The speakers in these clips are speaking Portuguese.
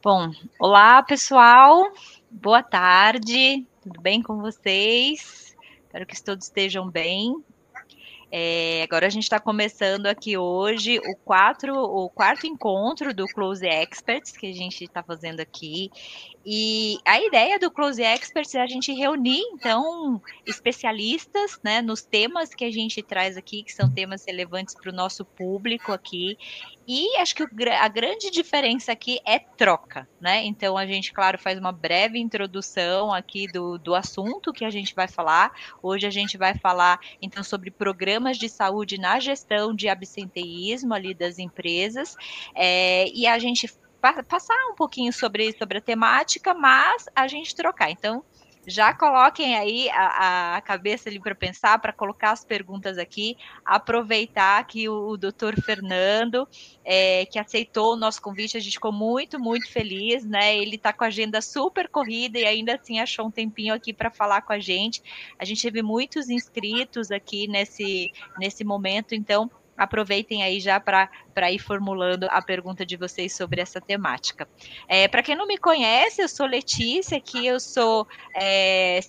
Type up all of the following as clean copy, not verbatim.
Bom, olá pessoal, boa tarde, tudo bem com vocês? Espero que todos estejam bem. Agora a gente está começando aqui hoje o quarto encontro do Close Experts que a gente está fazendo aqui. E a ideia do Close Experts é a gente reunir, então, especialistas, né, nos temas que a gente traz aqui, que são temas relevantes para o nosso público aqui. E acho que a grande diferença aqui é troca, né? Então, a gente, claro, faz uma breve introdução aqui do assunto que a gente vai falar. Hoje a gente vai falar, então, sobre programas de saúde na gestão de absenteísmo ali das empresas. E a gente passar um pouquinho sobre a temática, mas a gente trocar. Então, já coloquem aí a cabeça ali para pensar, para colocar as perguntas aqui, aproveitar que o doutor Fernando, que aceitou o nosso convite, a gente ficou muito, muito feliz, né? Ele está com a agenda super corrida e ainda assim achou um tempinho aqui para falar com a gente. A gente teve muitos inscritos aqui nesse momento, então aproveitem aí já para ir formulando a pergunta de vocês sobre essa temática. Para quem não me conhece, eu sou Letícia, aqui eu sou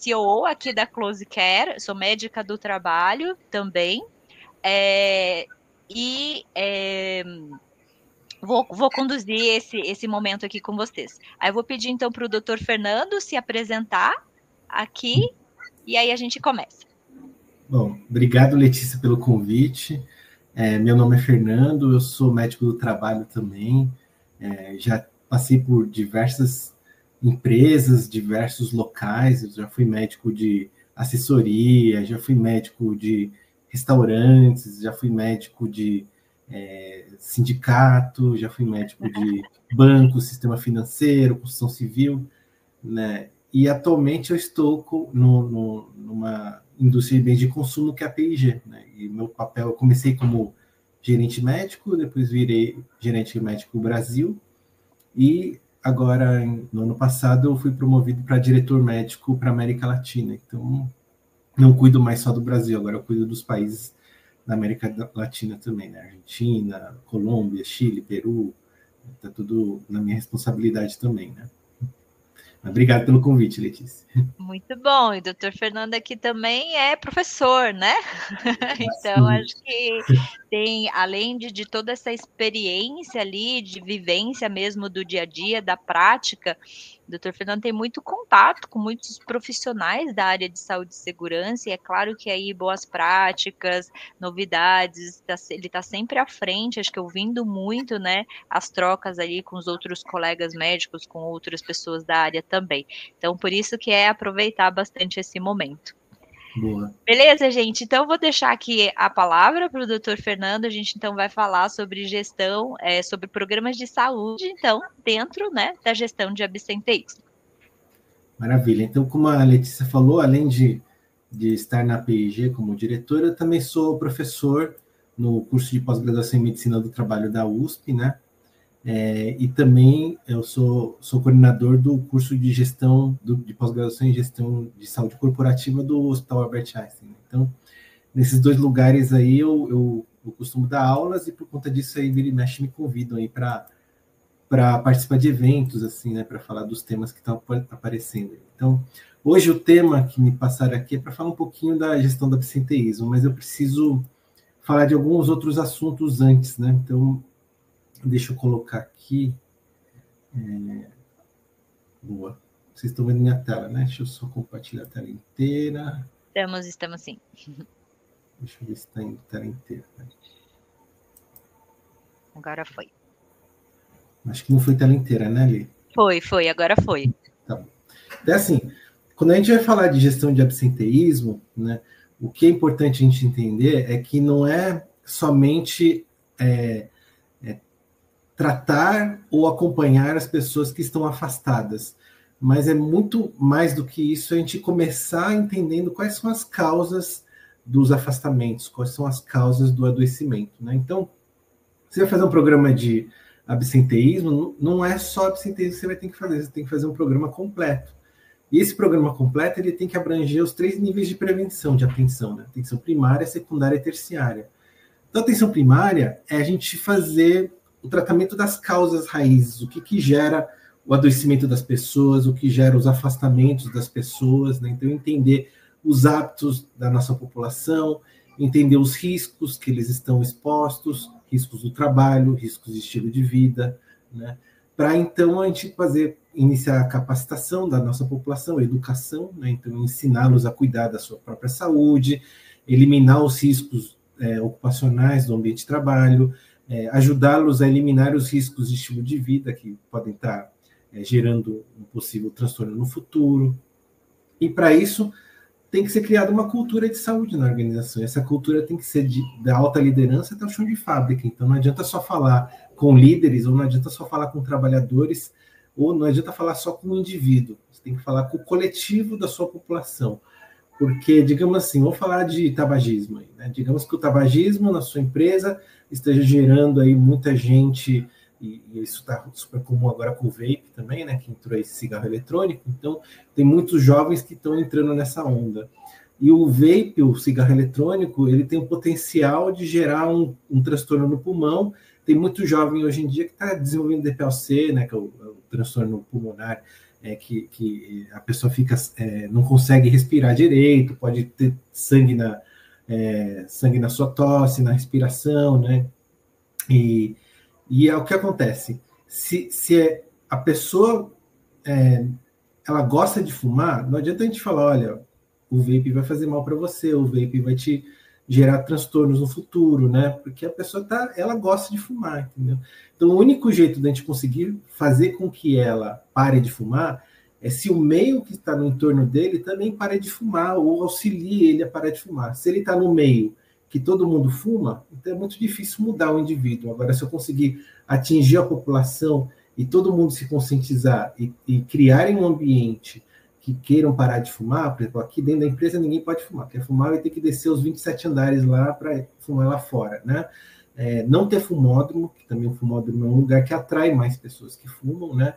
COO aqui da Close Care, sou médica do trabalho também, vou conduzir esse momento aqui com vocês. Aí eu vou pedir então para o doutor Fernando se apresentar aqui, e aí a gente começa. Bom, obrigado, Letícia, pelo convite. Meu nome é Fernando, eu sou médico do trabalho também. Já passei por diversas empresas, diversos locais. Eu já fui médico de assessoria, já fui médico de restaurantes, já fui médico de sindicato, já fui médico de banco, sistema financeiro, construção civil, né? E atualmente eu estou numa indústria de bens de consumo que é a P&G, né? E meu papel, eu comecei como gerente médico, depois virei gerente médico Brasil, e agora, no ano passado, eu fui promovido para diretor médico para a América Latina. Então, não cuido mais só do Brasil, agora eu cuido dos países da América Latina também, né? Argentina, Colômbia, Chile, Peru, está tudo na minha responsabilidade também, né? Obrigado pelo convite, Letícia. Muito bom, e o doutor Fernando aqui também é professor, né? Então, acho que tem, além de toda essa experiência ali, de vivência mesmo do dia a dia, da prática, o doutor Fernando tem muito contato com muitos profissionais da área de saúde e segurança, e é claro que aí boas práticas, novidades, ele está sempre à frente, acho que ouvindo muito, né, as trocas ali com os outros colegas médicos, com outras pessoas da área também. Então, por isso que é aproveitar bastante esse momento. Boa. Beleza, gente? Então, eu vou deixar aqui a palavra para o doutor Fernando. A gente, então, vai falar sobre gestão, sobre programas de saúde, então, dentro, né, da gestão de absenteísmo. Maravilha. Então, como a Letícia falou, além de estar na P&G como diretora, eu também sou professor no curso de pós-graduação em Medicina do Trabalho da USP, né? E também eu sou coordenador do curso de gestão, de pós-graduação em gestão de saúde corporativa do Hospital Albert Einstein. Então, nesses dois lugares aí, eu costumo dar aulas e por conta disso aí, vira e mexe, me convidam aí para participar de eventos, assim, né, para falar dos temas que estão aparecendo. Então, hoje o tema que me passaram aqui é para falar um pouquinho da gestão do absenteísmo, mas eu preciso falar de alguns outros assuntos antes, né? Então, deixa eu colocar aqui. Boa. Vocês estão vendo minha tela, né? Deixa eu só compartilhar a tela inteira. Estamos sim. Deixa eu ver se está em tela inteira. Agora foi. Acho que não foi tela inteira, né, Lê? Foi, agora foi. Tá bom. Então, assim, quando a gente vai falar de gestão de absenteísmo, né, o que é importante a gente entender é que não é somente tratar ou acompanhar as pessoas que estão afastadas, mas é muito mais do que isso a gente começar entendendo quais são as causas dos afastamentos, quais são as causas do adoecimento, né? Então, você vai fazer um programa de absenteísmo, não é só absenteísmo que você vai ter que fazer, você tem que fazer um programa completo. E esse programa completo ele tem que abranger os 3 níveis de prevenção, de atenção, né? Atenção primária, secundária e terciária. Então, a atenção primária é a gente fazer o tratamento das causas raízes, o que gera o adoecimento das pessoas, o que gera os afastamentos das pessoas, né? Então, entender os hábitos da nossa população, entender os riscos que eles estão expostos, riscos do trabalho, riscos de estilo de vida, né? Para então a gente iniciar a capacitação da nossa população, a educação, né? Então ensiná-los a cuidar da sua própria saúde, eliminar os riscos ocupacionais do ambiente de trabalho, ajudá-los a eliminar os riscos de estilo de vida que podem estar gerando um possível transtorno no futuro. E para isso tem que ser criada uma cultura de saúde na organização. Essa cultura tem que ser da alta liderança até o chão de fábrica. Então, não adianta só falar com líderes, ou não adianta só falar com trabalhadores, ou não adianta falar só com o indivíduo. Você tem que falar com o coletivo da sua população. Porque, digamos assim, vamos falar de tabagismo aí, né? Digamos que o tabagismo na sua empresa esteja gerando aí muita gente, e isso está super comum agora com o vape também, né? Que entrou esse cigarro eletrônico. Então, tem muitos jovens que estão entrando nessa onda. E o vape, o cigarro eletrônico, ele tem o potencial de gerar um transtorno no pulmão. Tem muito jovem hoje em dia que está desenvolvendo DPLC, né? Que é o transtorno pulmonar, que a pessoa não consegue respirar direito, pode ter sangue na sua tosse, na respiração, né? E é o que acontece. Se a pessoa ela gosta de fumar, não adianta a gente falar, olha, o vape vai fazer mal para você, o vape vai te gerar transtornos no futuro, né? Porque a pessoa ela gosta de fumar, entendeu? Então, o único jeito da gente conseguir fazer com que ela pare de fumar é se o meio que está no entorno dele também pare de fumar ou auxilie ele a parar de fumar. Se ele está no meio que todo mundo fuma, então é muito difícil mudar o indivíduo. Agora, se eu conseguir atingir a população e todo mundo se conscientizar e criarem um ambiente que queiram parar de fumar, por exemplo, aqui dentro da empresa ninguém pode fumar. Quer fumar vai ter que descer os 27 andares lá para fumar lá fora, né? Não ter fumódromo, que também o fumódromo é um lugar que atrai mais pessoas que fumam, né?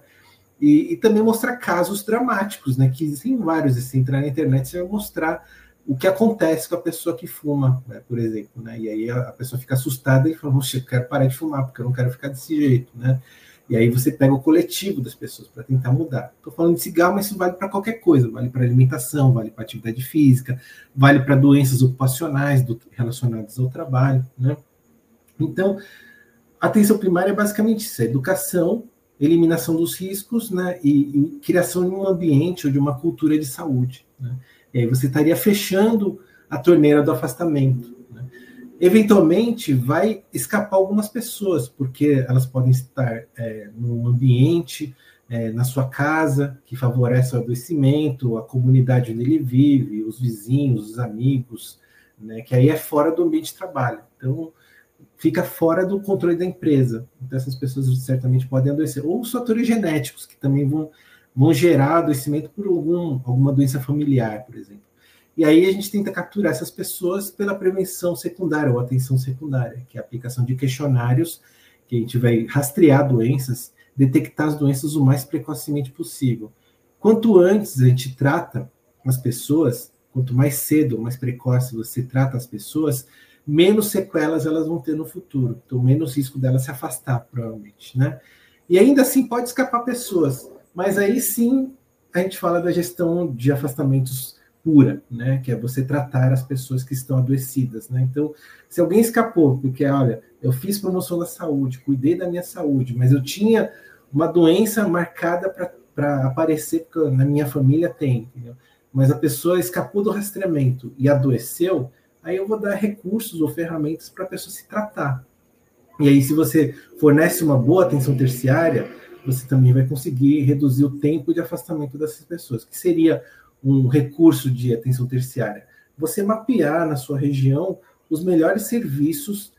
E também mostrar casos dramáticos, né? Que existem vários. Se entrar na internet, você vai mostrar o que acontece com a pessoa que fuma, né, por exemplo, né? E aí a pessoa fica assustada e fala, eu quero parar de fumar, porque eu não quero ficar desse jeito, né? E aí você pega o coletivo das pessoas para tentar mudar. Estou falando de cigarro, mas isso vale para qualquer coisa, vale para alimentação, vale para atividade física, vale para doenças ocupacionais relacionadas ao trabalho, né? Então, a atenção primária é basicamente isso, é educação, eliminação dos riscos, né, e criação de um ambiente ou de uma cultura de saúde, né? E aí você estaria fechando a torneira do afastamento, né? Eventualmente, vai escapar algumas pessoas, porque elas podem estar num ambiente, na sua casa, que favorece o adoecimento, a comunidade onde ele vive, os vizinhos, os amigos, né, que aí é fora do ambiente de trabalho. Então, fica fora do controle da empresa. Então, essas pessoas certamente podem adoecer. Ou os fatores genéticos, que também vão gerar adoecimento por alguma doença familiar, por exemplo. E aí a gente tenta capturar essas pessoas pela prevenção secundária ou atenção secundária, que é a aplicação de questionários, que a gente vai rastrear doenças, detectar as doenças o mais precocemente possível. Quanto antes a gente trata as pessoas, quanto mais cedo, mais precoce você trata as pessoas, menos sequelas elas vão ter no futuro. Então, menos risco delas se afastar, provavelmente, né? E ainda assim pode escapar pessoas, mas aí sim a gente fala da gestão de afastamentos pura, né? Que é você tratar as pessoas que estão adoecidas, né? Então, se alguém escapou, porque, olha, eu fiz promoção da saúde, cuidei da minha saúde, mas eu tinha uma doença marcada para aparecer, porque na minha família tem, entendeu? Mas a pessoa escapou do rastreamento e adoeceu, aí eu vou dar recursos ou ferramentas para a pessoa se tratar. E aí, se você fornece uma boa atenção terciária, você também vai conseguir reduzir o tempo de afastamento dessas pessoas, que seria um recurso de atenção terciária. Você mapear na sua região os melhores serviços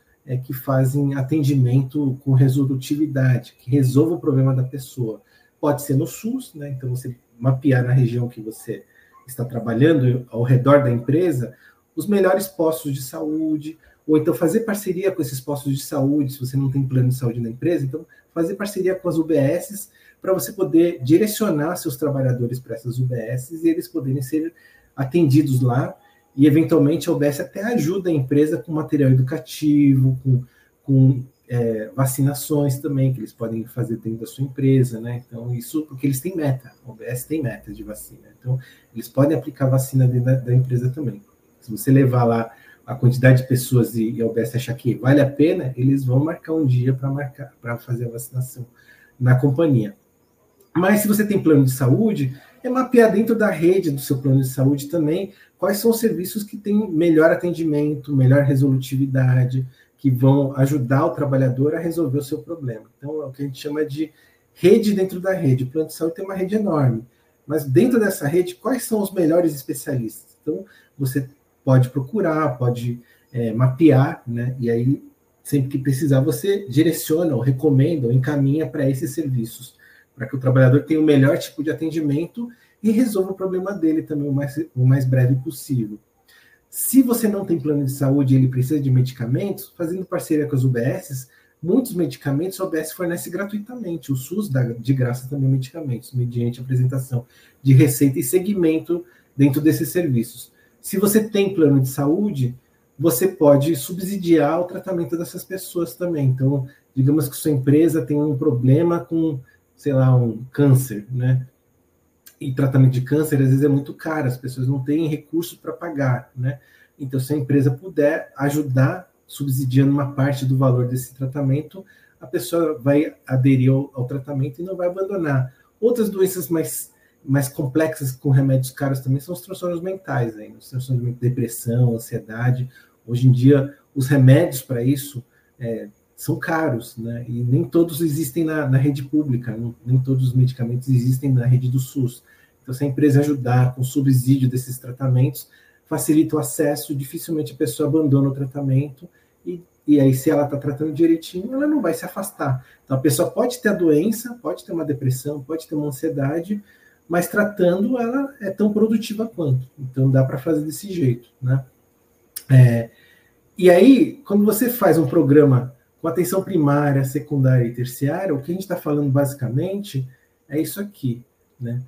que fazem atendimento com resolutividade, que resolvam o problema da pessoa. Pode ser no SUS, né? Então você mapear na região que você está trabalhando, ao redor da empresa, os melhores postos de saúde, ou então fazer parceria com esses postos de saúde, se você não tem plano de saúde na empresa, então fazer parceria com as UBSs para você poder direcionar seus trabalhadores para essas UBSs e eles poderem ser atendidos lá, e eventualmente a UBS até ajuda a empresa com material educativo, com vacinações também, que eles podem fazer dentro da sua empresa, né? Então, isso porque eles têm meta, a UBS tem meta de vacina. Então, eles podem aplicar vacina dentro da empresa também. Se você levar lá a quantidade de pessoas e a UBS achar que vale a pena, eles vão marcar um dia para fazer a vacinação na companhia. Mas se você tem plano de saúde, é mapear dentro da rede do seu plano de saúde também quais são os serviços que têm melhor atendimento, melhor resolutividade, que vão ajudar o trabalhador a resolver o seu problema. Então, é o que a gente chama de rede dentro da rede. O plano de saúde tem uma rede enorme, mas dentro dessa rede, quais são os melhores especialistas? Então, você pode procurar, pode mapear, né? E aí, sempre que precisar, você direciona, ou recomenda, ou encaminha para esses serviços, para que o trabalhador tenha o melhor tipo de atendimento e resolva o problema dele também o mais breve possível. Se você não tem plano de saúde e ele precisa de medicamentos, fazendo parceria com as UBSs, muitos medicamentos a UBS fornece gratuitamente. O SUS dá de graça também medicamentos, mediante apresentação de receita e segmento dentro desses serviços. Se você tem plano de saúde, você pode subsidiar o tratamento dessas pessoas também. Então, digamos que sua empresa tem um problema com, sei lá, um câncer, né? E tratamento de câncer, às vezes, é muito caro, as pessoas não têm recurso para pagar, né? Então, se a empresa puder ajudar, subsidiando uma parte do valor desse tratamento, a pessoa vai aderir ao tratamento e não vai abandonar. Outras doenças mais complexas com remédios caros também são os transtornos mentais, né? Os transtornos de depressão, ansiedade. Hoje em dia, os remédios para isso são caros, né? E nem todos existem na rede pública, nem todos os medicamentos existem na rede do SUS. Então, se a empresa ajudar com o subsídio desses tratamentos, facilita o acesso, dificilmente a pessoa abandona o tratamento, e aí, se ela está tratando direitinho, ela não vai se afastar. Então, a pessoa pode ter a doença, pode ter uma depressão, pode ter uma ansiedade, mas tratando, ela é tão produtiva quanto. Então, dá para fazer desse jeito, né? E aí, quando você faz um programa com atenção primária, secundária e terciária, o que a gente está falando basicamente é isso aqui, né?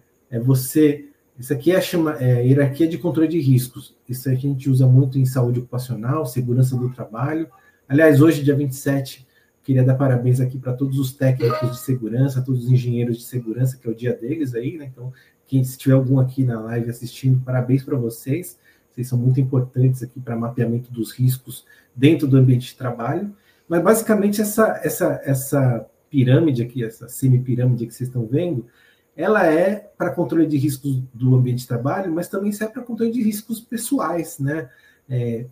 Isso aqui é hierarquia de controle de riscos. Isso aqui a gente usa muito em saúde ocupacional, segurança do trabalho. Aliás, hoje, dia 27, queria dar parabéns aqui para todos os técnicos de segurança, todos os engenheiros de segurança, que é o dia deles aí, né? Então, se tiver algum aqui na live assistindo, parabéns para vocês. Vocês são muito importantes aqui para mapeamento dos riscos dentro do ambiente de trabalho. Mas, basicamente, essa pirâmide aqui, essa semipirâmide que vocês estão vendo, ela é para controle de riscos do ambiente de trabalho, mas também serve para controle de riscos pessoais, né?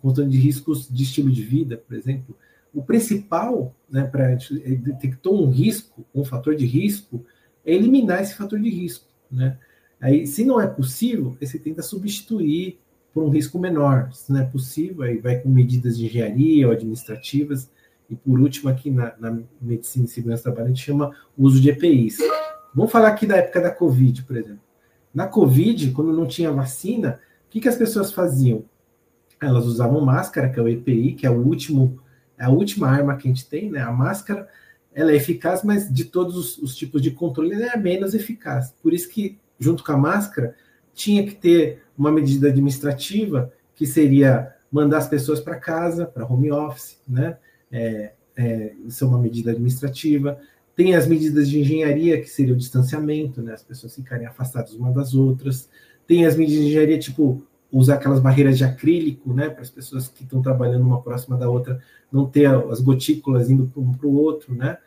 Controle de riscos de estilo de vida, por exemplo. O principal, né, para detectar um risco, um fator de risco, é eliminar esse fator de risco, né? Aí, se não é possível, você tenta substituir por um risco menor. Se não é possível, aí vai com medidas de engenharia ou administrativas. E, por último, aqui na medicina e segurança do trabalho, a gente chama o uso de EPIs. Vamos falar aqui da época da Covid, por exemplo. Na Covid, quando não tinha vacina, o que as pessoas faziam? Elas usavam máscara, que é o EPI, que é a última arma que a gente tem, né? A máscara, ela é eficaz, mas de todos os tipos de controle, ela é a menos eficaz. Por isso que, junto com a máscara, tinha que ter uma medida administrativa, que seria mandar as pessoas para casa, para home office, né? Isso é uma medida administrativa. Tem as medidas de engenharia, que seria o distanciamento, né? As pessoas ficarem afastadas umas das outras. Tem as medidas de engenharia, tipo, usar aquelas barreiras de acrílico, né? Para as pessoas que estão trabalhando uma próxima da outra, não ter as gotículas indo um para o outro, né?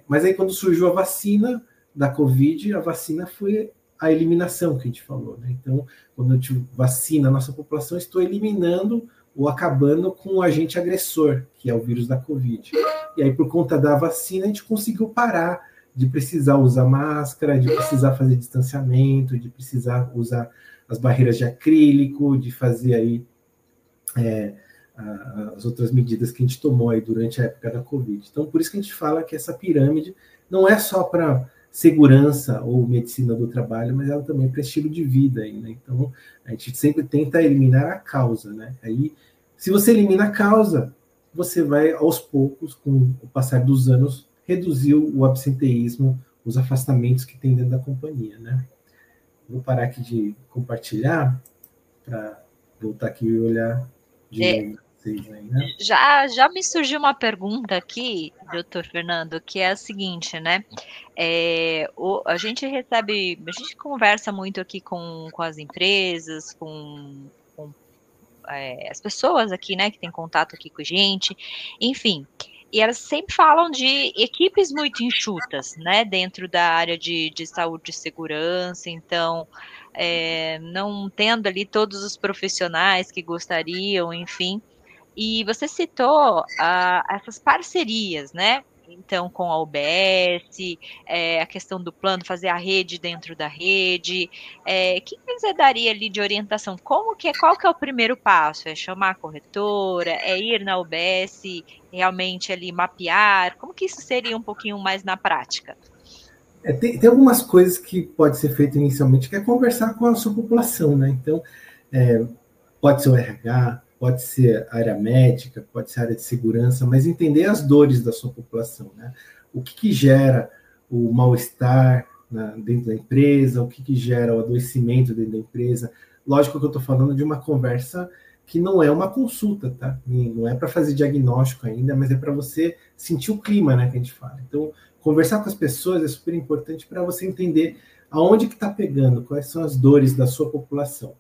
Mas aí, quando surgiu a vacina da Covid, a vacina foi a eliminação que a gente falou, né? Então, quando a gente vacina a nossa população, estou eliminando ou acabando com o agente agressor, que é o vírus da Covid. E aí, por conta da vacina, a gente conseguiu parar de precisar usar máscara, de precisar fazer distanciamento, de precisar usar as barreiras de acrílico, de fazer aí as outras medidas que a gente tomou aí durante a época da Covid. Então, por isso que a gente fala que essa pirâmide não é só para segurança ou medicina do trabalho, mas ela também é para estilo de vida aí, né? Então, a gente sempre tenta eliminar a causa, né? Aí, se você elimina a causa, você vai, aos poucos, com o passar dos anos, reduzir o absenteísmo, os afastamentos que tem dentro da companhia, né? Vou parar aqui de compartilhar para voltar aqui e olhar de novo vocês aí, né? Já me surgiu uma pergunta aqui, doutor Fernando, que é a seguinte, né? A gente conversa muito aqui com as empresas, com as pessoas aqui, né, que tem contato aqui com a gente, enfim. E elas sempre falam de equipes muito enxutas, né, dentro da área de saúde e segurança, então, não tendo ali todos os profissionais que gostariam, enfim. E você citou essas parcerias, né? Então, com a UBS, a questão do plano, fazer a rede dentro da rede. O que você daria ali de orientação? Qual que é o primeiro passo? É chamar a corretora? É ir na UBS, realmente ali mapear? Como que isso seria um pouquinho mais na prática? Tem algumas coisas que pode ser feito inicialmente, que é conversar com a sua população, né? Então, pode ser o RH, pode ser a área médica, pode ser a área de segurança, mas entender as dores da sua população, né? O que gera o mal-estar dentro da empresa, o que gera o adoecimento dentro da empresa. Lógico que eu estou falando de uma conversa que não é uma consulta, tá? Não é para fazer diagnóstico ainda, mas é para você sentir o clima, né, que a gente fala. Então, conversar com as pessoas é super importante para você entender aonde que está pegando, quais são as dores da sua população.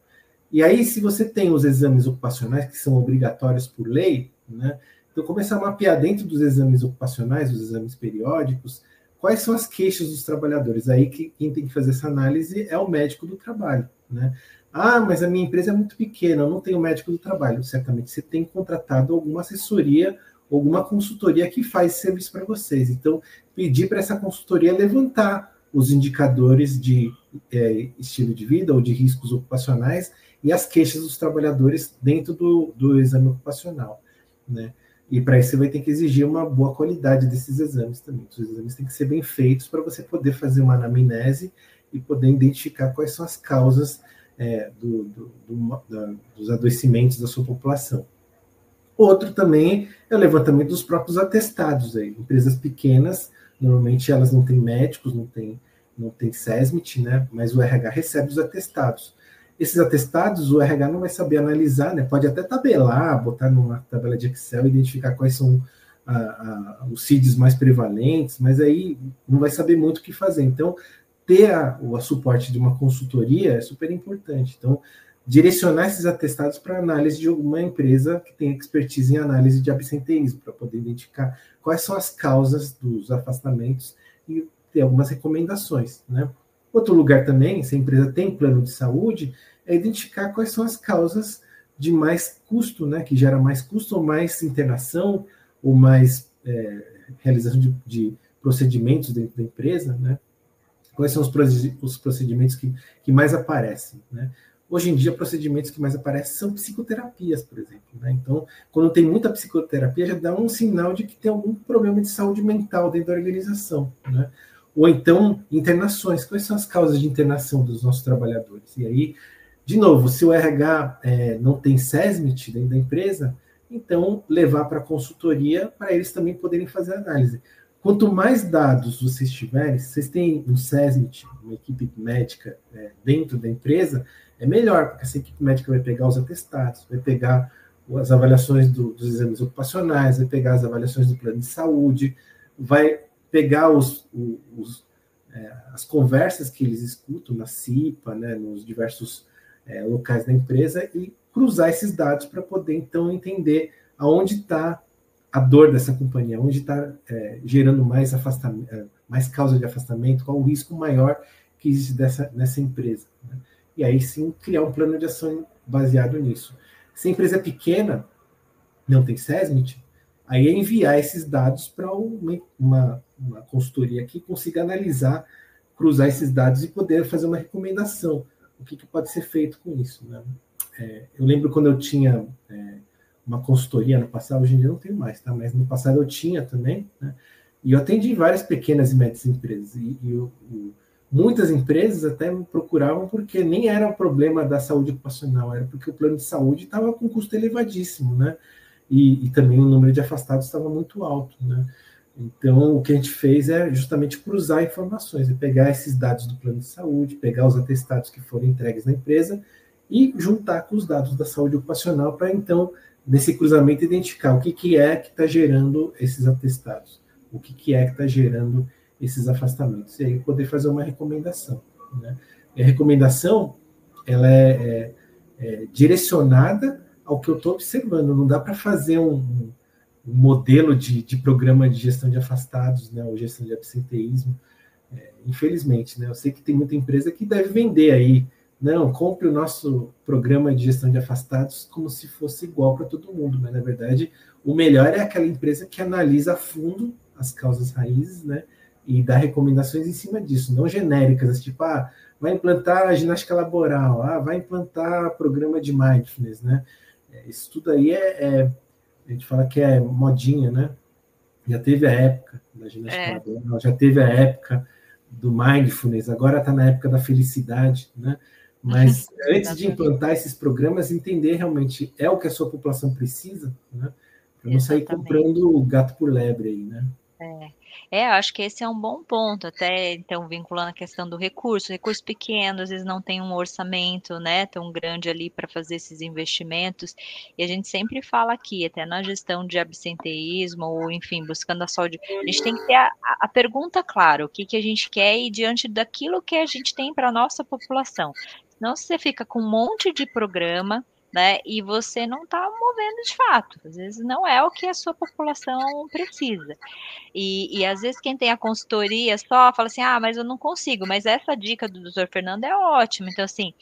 E aí, se você tem os exames ocupacionais, que são obrigatórios por lei, né, então começar a mapear dentro dos exames ocupacionais, os exames periódicos, quais são as queixas dos trabalhadores. Aí quem tem que fazer essa análise é o médico do trabalho, né? Ah, mas a minha empresa é muito pequena, eu não tenho médico do trabalho. Certamente você tem contratado alguma assessoria, alguma consultoria que faz serviço para vocês. Então, pedir para essa consultoria levantar os indicadores de estilo de vida ou de riscos ocupacionais e as queixas dos trabalhadores dentro do exame ocupacional, né? E para isso você vai ter que exigir uma boa qualidade desses exames também. Os exames têm que ser bem feitos para você poder fazer uma anamnese e poder identificar quais são as causas dos adoecimentos da sua população. Outro também é o levantamento dos próprios atestados. Aí. Empresas pequenas, normalmente elas não têm médicos, não tem SESMIT, né? Mas o RH recebe os atestados. Esses atestados, o RH não vai saber analisar, né? Pode até tabelar, botar numa tabela de Excel, identificar quais são os CIDs mais prevalentes, mas aí não vai saber muito o que fazer. Então, ter o suporte de uma consultoria é super importante. Então, direcionar esses atestados para análise de alguma empresa que tem expertise em análise de absenteísmo, para poder identificar quais são as causas dos afastamentos e ter algumas recomendações, né? Outro lugar também, se a empresa tem plano de saúde, é identificar quais são as causas de mais custo, né? Que gera mais custo ou mais internação, ou mais realização de procedimentos dentro da empresa, né? Quais são os procedimentos que mais aparecem, né? Hoje em dia, procedimentos que mais aparecem são psicoterapias, por exemplo, né? Então, quando tem muita psicoterapia, já dá um sinal de que tem algum problema de saúde mental dentro da organização, né? Ou então, internações. Quais são as causas de internação dos nossos trabalhadores? E aí, de novo, se o RH não tem SESMIT dentro da empresa, então levar para a consultoria para eles também poderem fazer análise. Quanto mais dados vocês tiverem, se vocês têm um SESMIT, uma equipe médica dentro da empresa, é melhor, porque essa equipe médica vai pegar os atestados, vai pegar as avaliações dos exames ocupacionais, vai pegar as avaliações do plano de saúde, vai pegar as conversas que eles escutam na CIPA, né, nos diversos locais da empresa e cruzar esses dados para poder, então, entender aonde está a dor dessa companhia, onde está gerando mais afastamento, mais causa de afastamento, qual o risco maior que existe nessa empresa, né? E aí sim criar um plano de ação baseado nisso. Se a empresa é pequena, não tem SESMIT, aí é enviar esses dados para uma consultoria que consiga analisar, cruzar esses dados e poder fazer uma recomendação. O que pode ser feito com isso, né? Eu lembro quando eu tinha uma consultoria no passado, hoje em dia não tenho mais, tá? Mas no passado eu tinha também, né? E eu atendi várias pequenas e médias empresas. Muitas empresas até me procuravam porque nem era o problema da saúde ocupacional, era porque o plano de saúde estava com custo elevadíssimo, né? E também o número de afastados estava muito alto, né? Então, o que a gente fez é justamente cruzar informações, pegar esses dados do plano de saúde, pegar os atestados que foram entregues na empresa e juntar com os dados da saúde ocupacional para, então, nesse cruzamento, identificar o que é que está gerando esses atestados, o que é que está gerando esses afastamentos, e aí poder fazer uma recomendação, né? E a recomendação, ela é direcionada ao que eu estou observando, não dá para fazer um modelo de programa de gestão de afastados, né, ou gestão de absenteísmo, infelizmente, né? Eu sei que tem muita empresa que deve vender aí, não, compre o nosso programa de gestão de afastados como se fosse igual para todo mundo, mas na verdade o melhor é aquela empresa que analisa a fundo as causas raízes, né, e dá recomendações em cima disso, não genéricas, tipo, vai implantar ginástica laboral, vai implantar programa de mindfulness, né? Isso tudo aí a gente fala que é modinha, né? Já teve a época da ginástica laboral, já teve a época do mindfulness, agora está na época da felicidade, né? Mas antes de implantar esses programas, entender realmente é o que a sua população precisa, né? Para não sair comprando o gato por lebre aí, né? Eu acho que esse é um bom ponto, até então vinculando a questão do recurso pequeno, às vezes não tem um orçamento, né, tão grande ali para fazer esses investimentos, e a gente sempre fala aqui, até na gestão de absenteísmo, ou enfim, buscando a saúde, a gente tem que ter a pergunta clara, o que a gente quer e diante daquilo que a gente tem para a nossa população. Senão você fica com um monte de programa, né, e você não está movendo de fato, às vezes não é o que a sua população precisa. E às vezes quem tem a consultoria só fala assim, mas eu não consigo, mas essa dica do doutor Fernando é ótima, então assim,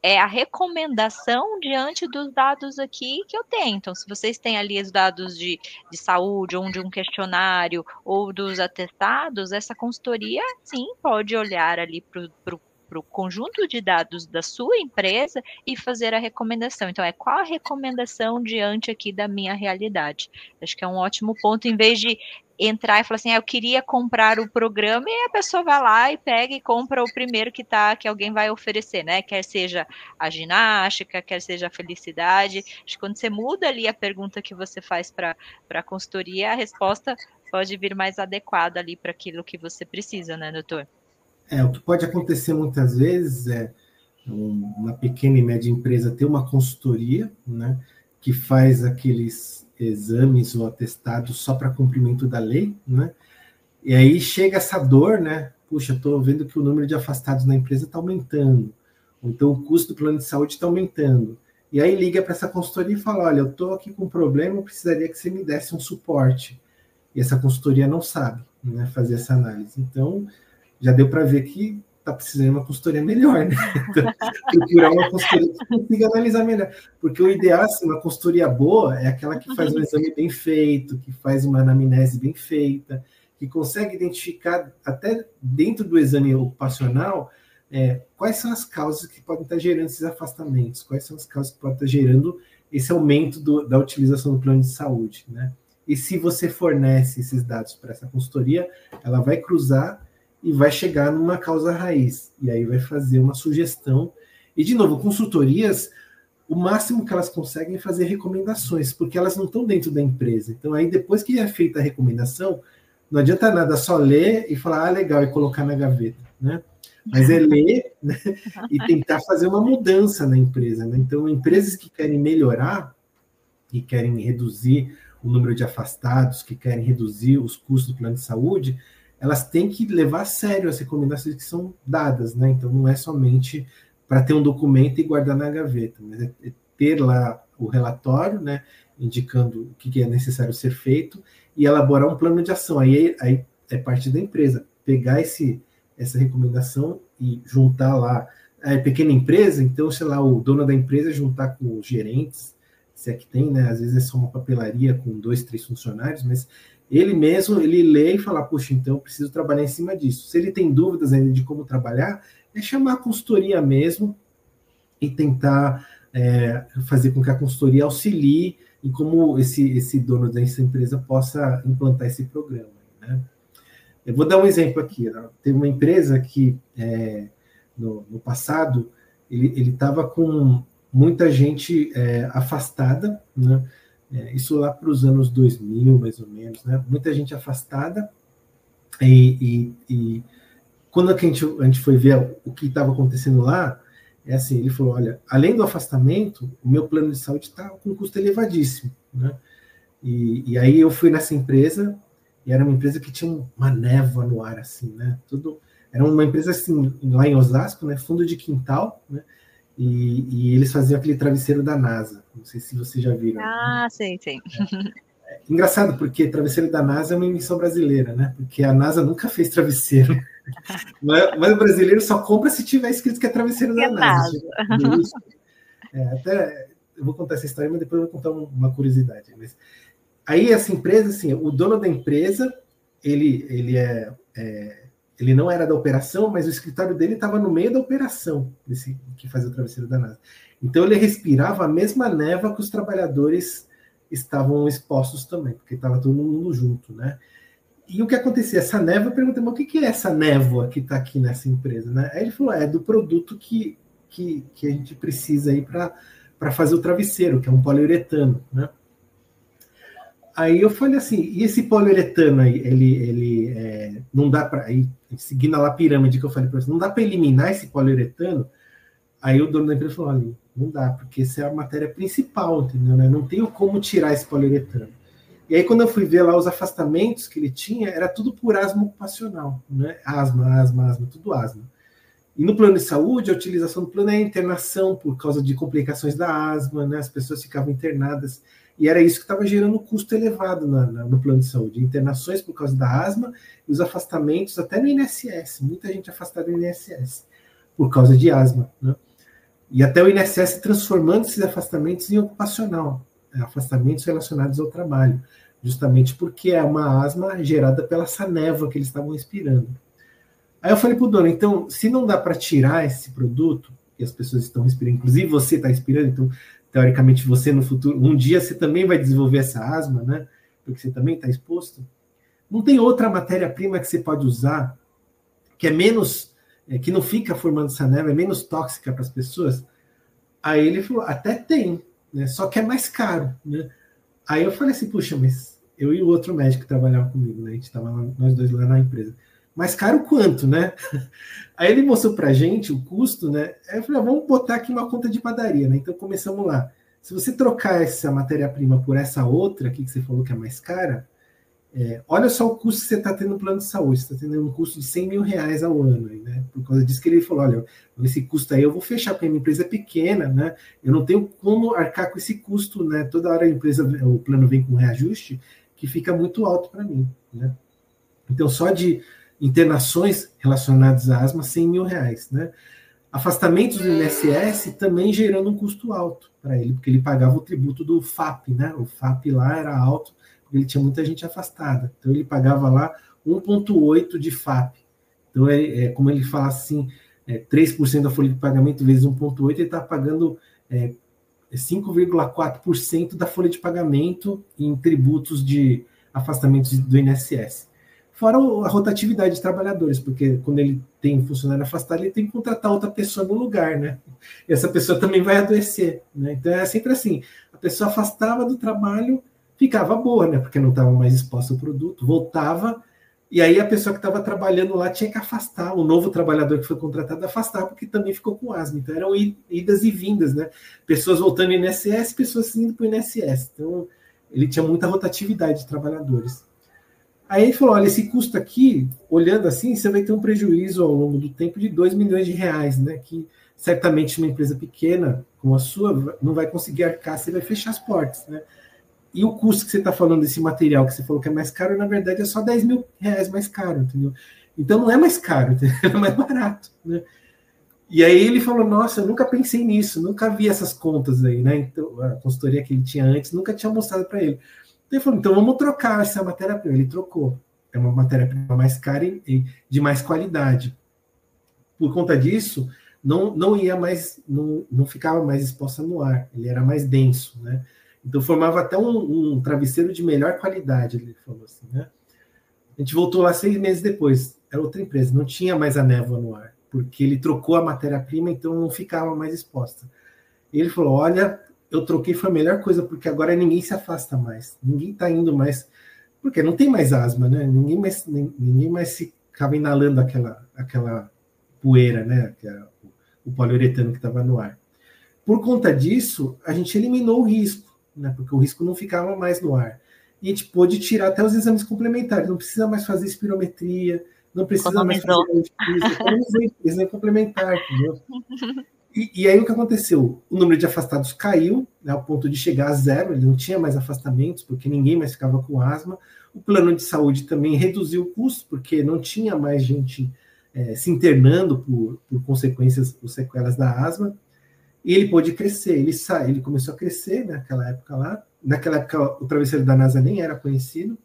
é a recomendação diante dos dados aqui que eu tenho. Então, se vocês têm ali os dados de saúde, ou de um questionário, ou dos atestados, essa consultoria, sim, pode olhar ali para o conjunto de dados da sua empresa e fazer a recomendação. Então, qual a recomendação diante aqui da minha realidade? Acho que é um ótimo ponto, em vez de entrar e falar assim, eu queria comprar o programa, e a pessoa vai lá e pega e compra o primeiro que alguém vai oferecer, né? Quer seja a ginástica, quer seja a felicidade. Acho que quando você muda ali a pergunta que você faz para a consultoria, a resposta pode vir mais adequada ali para aquilo que você precisa, né, doutor? O que pode acontecer muitas vezes é uma pequena e média empresa ter uma consultoria, né, que faz aqueles exames ou atestados só para cumprimento da lei, né? E aí chega essa dor, né? Puxa, estou vendo que o número de afastados na empresa está aumentando, ou então o custo do plano de saúde está aumentando. E aí liga para essa consultoria e fala, olha, eu estou aqui com um problema, eu precisaria que você me desse um suporte. E essa consultoria não sabe, né, fazer essa análise. Então, já deu para ver que está precisando de uma consultoria melhor, né? Então, procurar uma consultoria que consiga analisar melhor. Porque o ideal, assim, uma consultoria boa é aquela que faz um exame bem feito, que faz uma anamnese bem feita, que consegue identificar, até dentro do exame ocupacional, quais são as causas que podem estar gerando esses afastamentos, quais são as causas que podem estar gerando esse aumento da utilização do plano de saúde, né? E se você fornece esses dados para essa consultoria, ela vai cruzar e vai chegar numa causa raiz, e aí vai fazer uma sugestão. E, de novo, consultorias, o máximo que elas conseguem é fazer recomendações, porque elas não estão dentro da empresa. Então, aí depois que é feita a recomendação, não adianta nada só ler e falar, legal, e colocar na gaveta, né? Mas é ler, né, e tentar fazer uma mudança na empresa, né? Então, empresas que querem melhorar e querem reduzir o número de afastados, que querem reduzir os custos do plano de saúde, elas têm que levar a sério as recomendações que são dadas, né? Então, não é somente para ter um documento e guardar na gaveta, mas é ter lá o relatório, né, indicando o que é necessário ser feito e elaborar um plano de ação. Aí é parte da empresa pegar essa recomendação e juntar lá. É pequena empresa, então, sei lá, o dono da empresa juntar com os gerentes, se é que tem, né? Às vezes é só uma papelaria com 2, 3 funcionários, mas ele mesmo, ele lê e fala, puxa, então eu preciso trabalhar em cima disso. Se ele tem dúvidas ainda de como trabalhar, é chamar a consultoria mesmo e tentar fazer com que a consultoria auxilie em como esse dono dessa empresa possa implantar esse programa, né? Eu vou dar um exemplo aqui, né? Teve uma empresa que, no passado, ele estava com muita gente afastada, né? Isso lá para os anos 2000, mais ou menos, né? Muita gente afastada, e quando a gente foi ver o que estava acontecendo lá, é assim, ele falou, olha, além do afastamento, o meu plano de saúde está com um custo elevadíssimo, né? E aí eu fui nessa empresa, e era uma empresa que tinha uma névoa no ar, assim, né? Era uma empresa, assim, lá em Osasco, né? Fundo de quintal, né? E eles faziam aquele travesseiro da NASA. Não sei se vocês já viram. Ah, sim. Engraçado, porque travesseiro da NASA é uma invenção brasileira, né? Porque a NASA nunca fez travesseiro. Mas o brasileiro só compra se tiver escrito que é travesseiro da NASA. Até eu vou contar essa história, mas depois eu vou contar uma curiosidade. Mas aí essa empresa, assim, o dono da empresa, ele não era da operação, mas o escritório dele estava no meio da operação, que fazia o travesseiro da NASA. Então ele respirava a mesma névoa que os trabalhadores estavam expostos também, porque estava todo mundo junto, né? E o que acontecia? Essa névoa, eu perguntei, mas o que é essa névoa que está aqui nessa empresa, né? Aí ele falou, é do produto que a gente precisa aí para fazer o travesseiro, que é um poliuretano, né? Aí eu falei assim, e esse poliuretano aí, ele não dá para, seguindo lá a pirâmide que eu falei para você, não dá para eliminar esse poliuretano? Aí o dono da empresa falou, olha, não dá, porque essa é a matéria principal, entendeu? Né? Não tenho como tirar esse poliuretano. E aí quando eu fui ver lá os afastamentos que ele tinha, era tudo por asma ocupacional, né? Asma, tudo asma. E no plano de saúde, a utilização do plano é a internação por causa de complicações da asma, né? As pessoas ficavam internadas, e era isso que estava gerando um custo elevado no plano de saúde. Internações por causa da asma e os afastamentos até no INSS. Muita gente afastada no INSS por causa de asma, né? E até o INSS transformando esses afastamentos em ocupacional, afastamentos relacionados ao trabalho, justamente porque é uma asma gerada pela essa névoa que eles estavam respirando. Aí eu falei para o dono, então, se não dá para tirar esse produto, e as pessoas estão respirando, inclusive você está respirando, então, teoricamente, você no futuro, um dia você também vai desenvolver essa asma, né? Porque você também está exposto. Não tem outra matéria-prima que você pode usar que é menos, que não fica formando essa névoa, é menos tóxica para as pessoas? Aí ele falou, até tem, né? Só que é mais caro, né? Aí eu falei assim, puxa, mas eu e o outro médico que trabalhava comigo, né? A gente estava nós dois lá na empresa. Mais caro quanto, né? Aí ele mostrou pra gente o custo, né? Aí eu falei, vamos botar aqui uma conta de padaria, né? Então começamos lá. Se você trocar essa matéria-prima por essa outra aqui que você falou que é mais cara, olha só o custo que você está tendo no plano de saúde. Você está tendo um custo de 100 mil reais ao ano, né? Por causa disso que ele falou, olha, esse custo aí eu vou fechar, porque a minha empresa é pequena, né? Eu não tenho como arcar com esse custo, né? Toda hora o plano vem com reajuste, que fica muito alto para mim, né? Então, só de internações relacionadas à asma, 100 mil reais, né? Afastamentos do INSS também gerando um custo alto para ele, porque ele pagava o tributo do FAP, né? O FAP lá era alto, porque ele tinha muita gente afastada. Então, ele pagava lá 1,8 de FAP. Então, como ele fala assim, 3% da folha de pagamento vezes 1,8, ele está pagando 5,4% da folha de pagamento em tributos de afastamentos do INSS. Fora a rotatividade de trabalhadores, porque quando ele tem funcionário afastado, ele tem que contratar outra pessoa no lugar, né? E essa pessoa também vai adoecer, né? Então é sempre assim, a pessoa afastava do trabalho, ficava boa, né? Porque não estava mais exposta ao produto, voltava, e aí a pessoa que estava trabalhando lá tinha que afastar, o novo trabalhador que foi contratado afastar, porque também ficou com asma. Então eram idas e vindas, né? Pessoas voltando ao INSS, pessoas indo para o INSS. Então ele tinha muita rotatividade de trabalhadores. Aí ele falou, olha, esse custo aqui, olhando assim, você vai ter um prejuízo ao longo do tempo de 2 milhões de reais, né? Que certamente uma empresa pequena, como a sua, não vai conseguir arcar, você vai fechar as portas, né? E o custo que você está falando desse material que você falou que é mais caro, na verdade é só 10 mil reais mais caro, entendeu? Então não é mais caro, entendeu? É mais barato, né? E aí ele falou, nossa, eu nunca pensei nisso, nunca vi essas contas aí, né? Então, a consultoria que ele tinha antes nunca tinha mostrado para ele. Ele falou, então vamos trocar essa matéria-prima. Ele trocou. É uma matéria-prima mais cara e de mais qualidade. Por conta disso, não ia mais, não ficava mais exposta no ar. Ele era mais denso, né? Então formava até um travesseiro de melhor qualidade, ele falou assim, né? A gente voltou lá 6 meses depois. Era outra empresa, não tinha mais a névoa no ar, porque ele trocou a matéria-prima, então não ficava mais exposta. E ele falou, olha, eu troquei, foi a melhor coisa, porque agora ninguém se afasta mais, ninguém está indo mais, porque não tem mais asma, né? Ninguém mais ficava inalando aquela poeira, né? o poliuretano que estava no ar. Por conta disso, a gente eliminou o risco, né? Porque o risco não ficava mais no ar. E a gente pôde tirar até os exames complementares, não precisa mais fazer espirometria, não precisa mais fazer exame complementar, entendeu? E aí o que aconteceu? O número de afastados caiu, né, ao ponto de chegar a zero, ele não tinha mais afastamentos, porque ninguém mais ficava com asma. O plano de saúde também reduziu o custo, porque não tinha mais gente se internando por consequências, por sequelas da asma. E ele pôde crescer, ele começou a crescer naquela época lá. Naquela época o travesseiro da NASA nem era conhecido.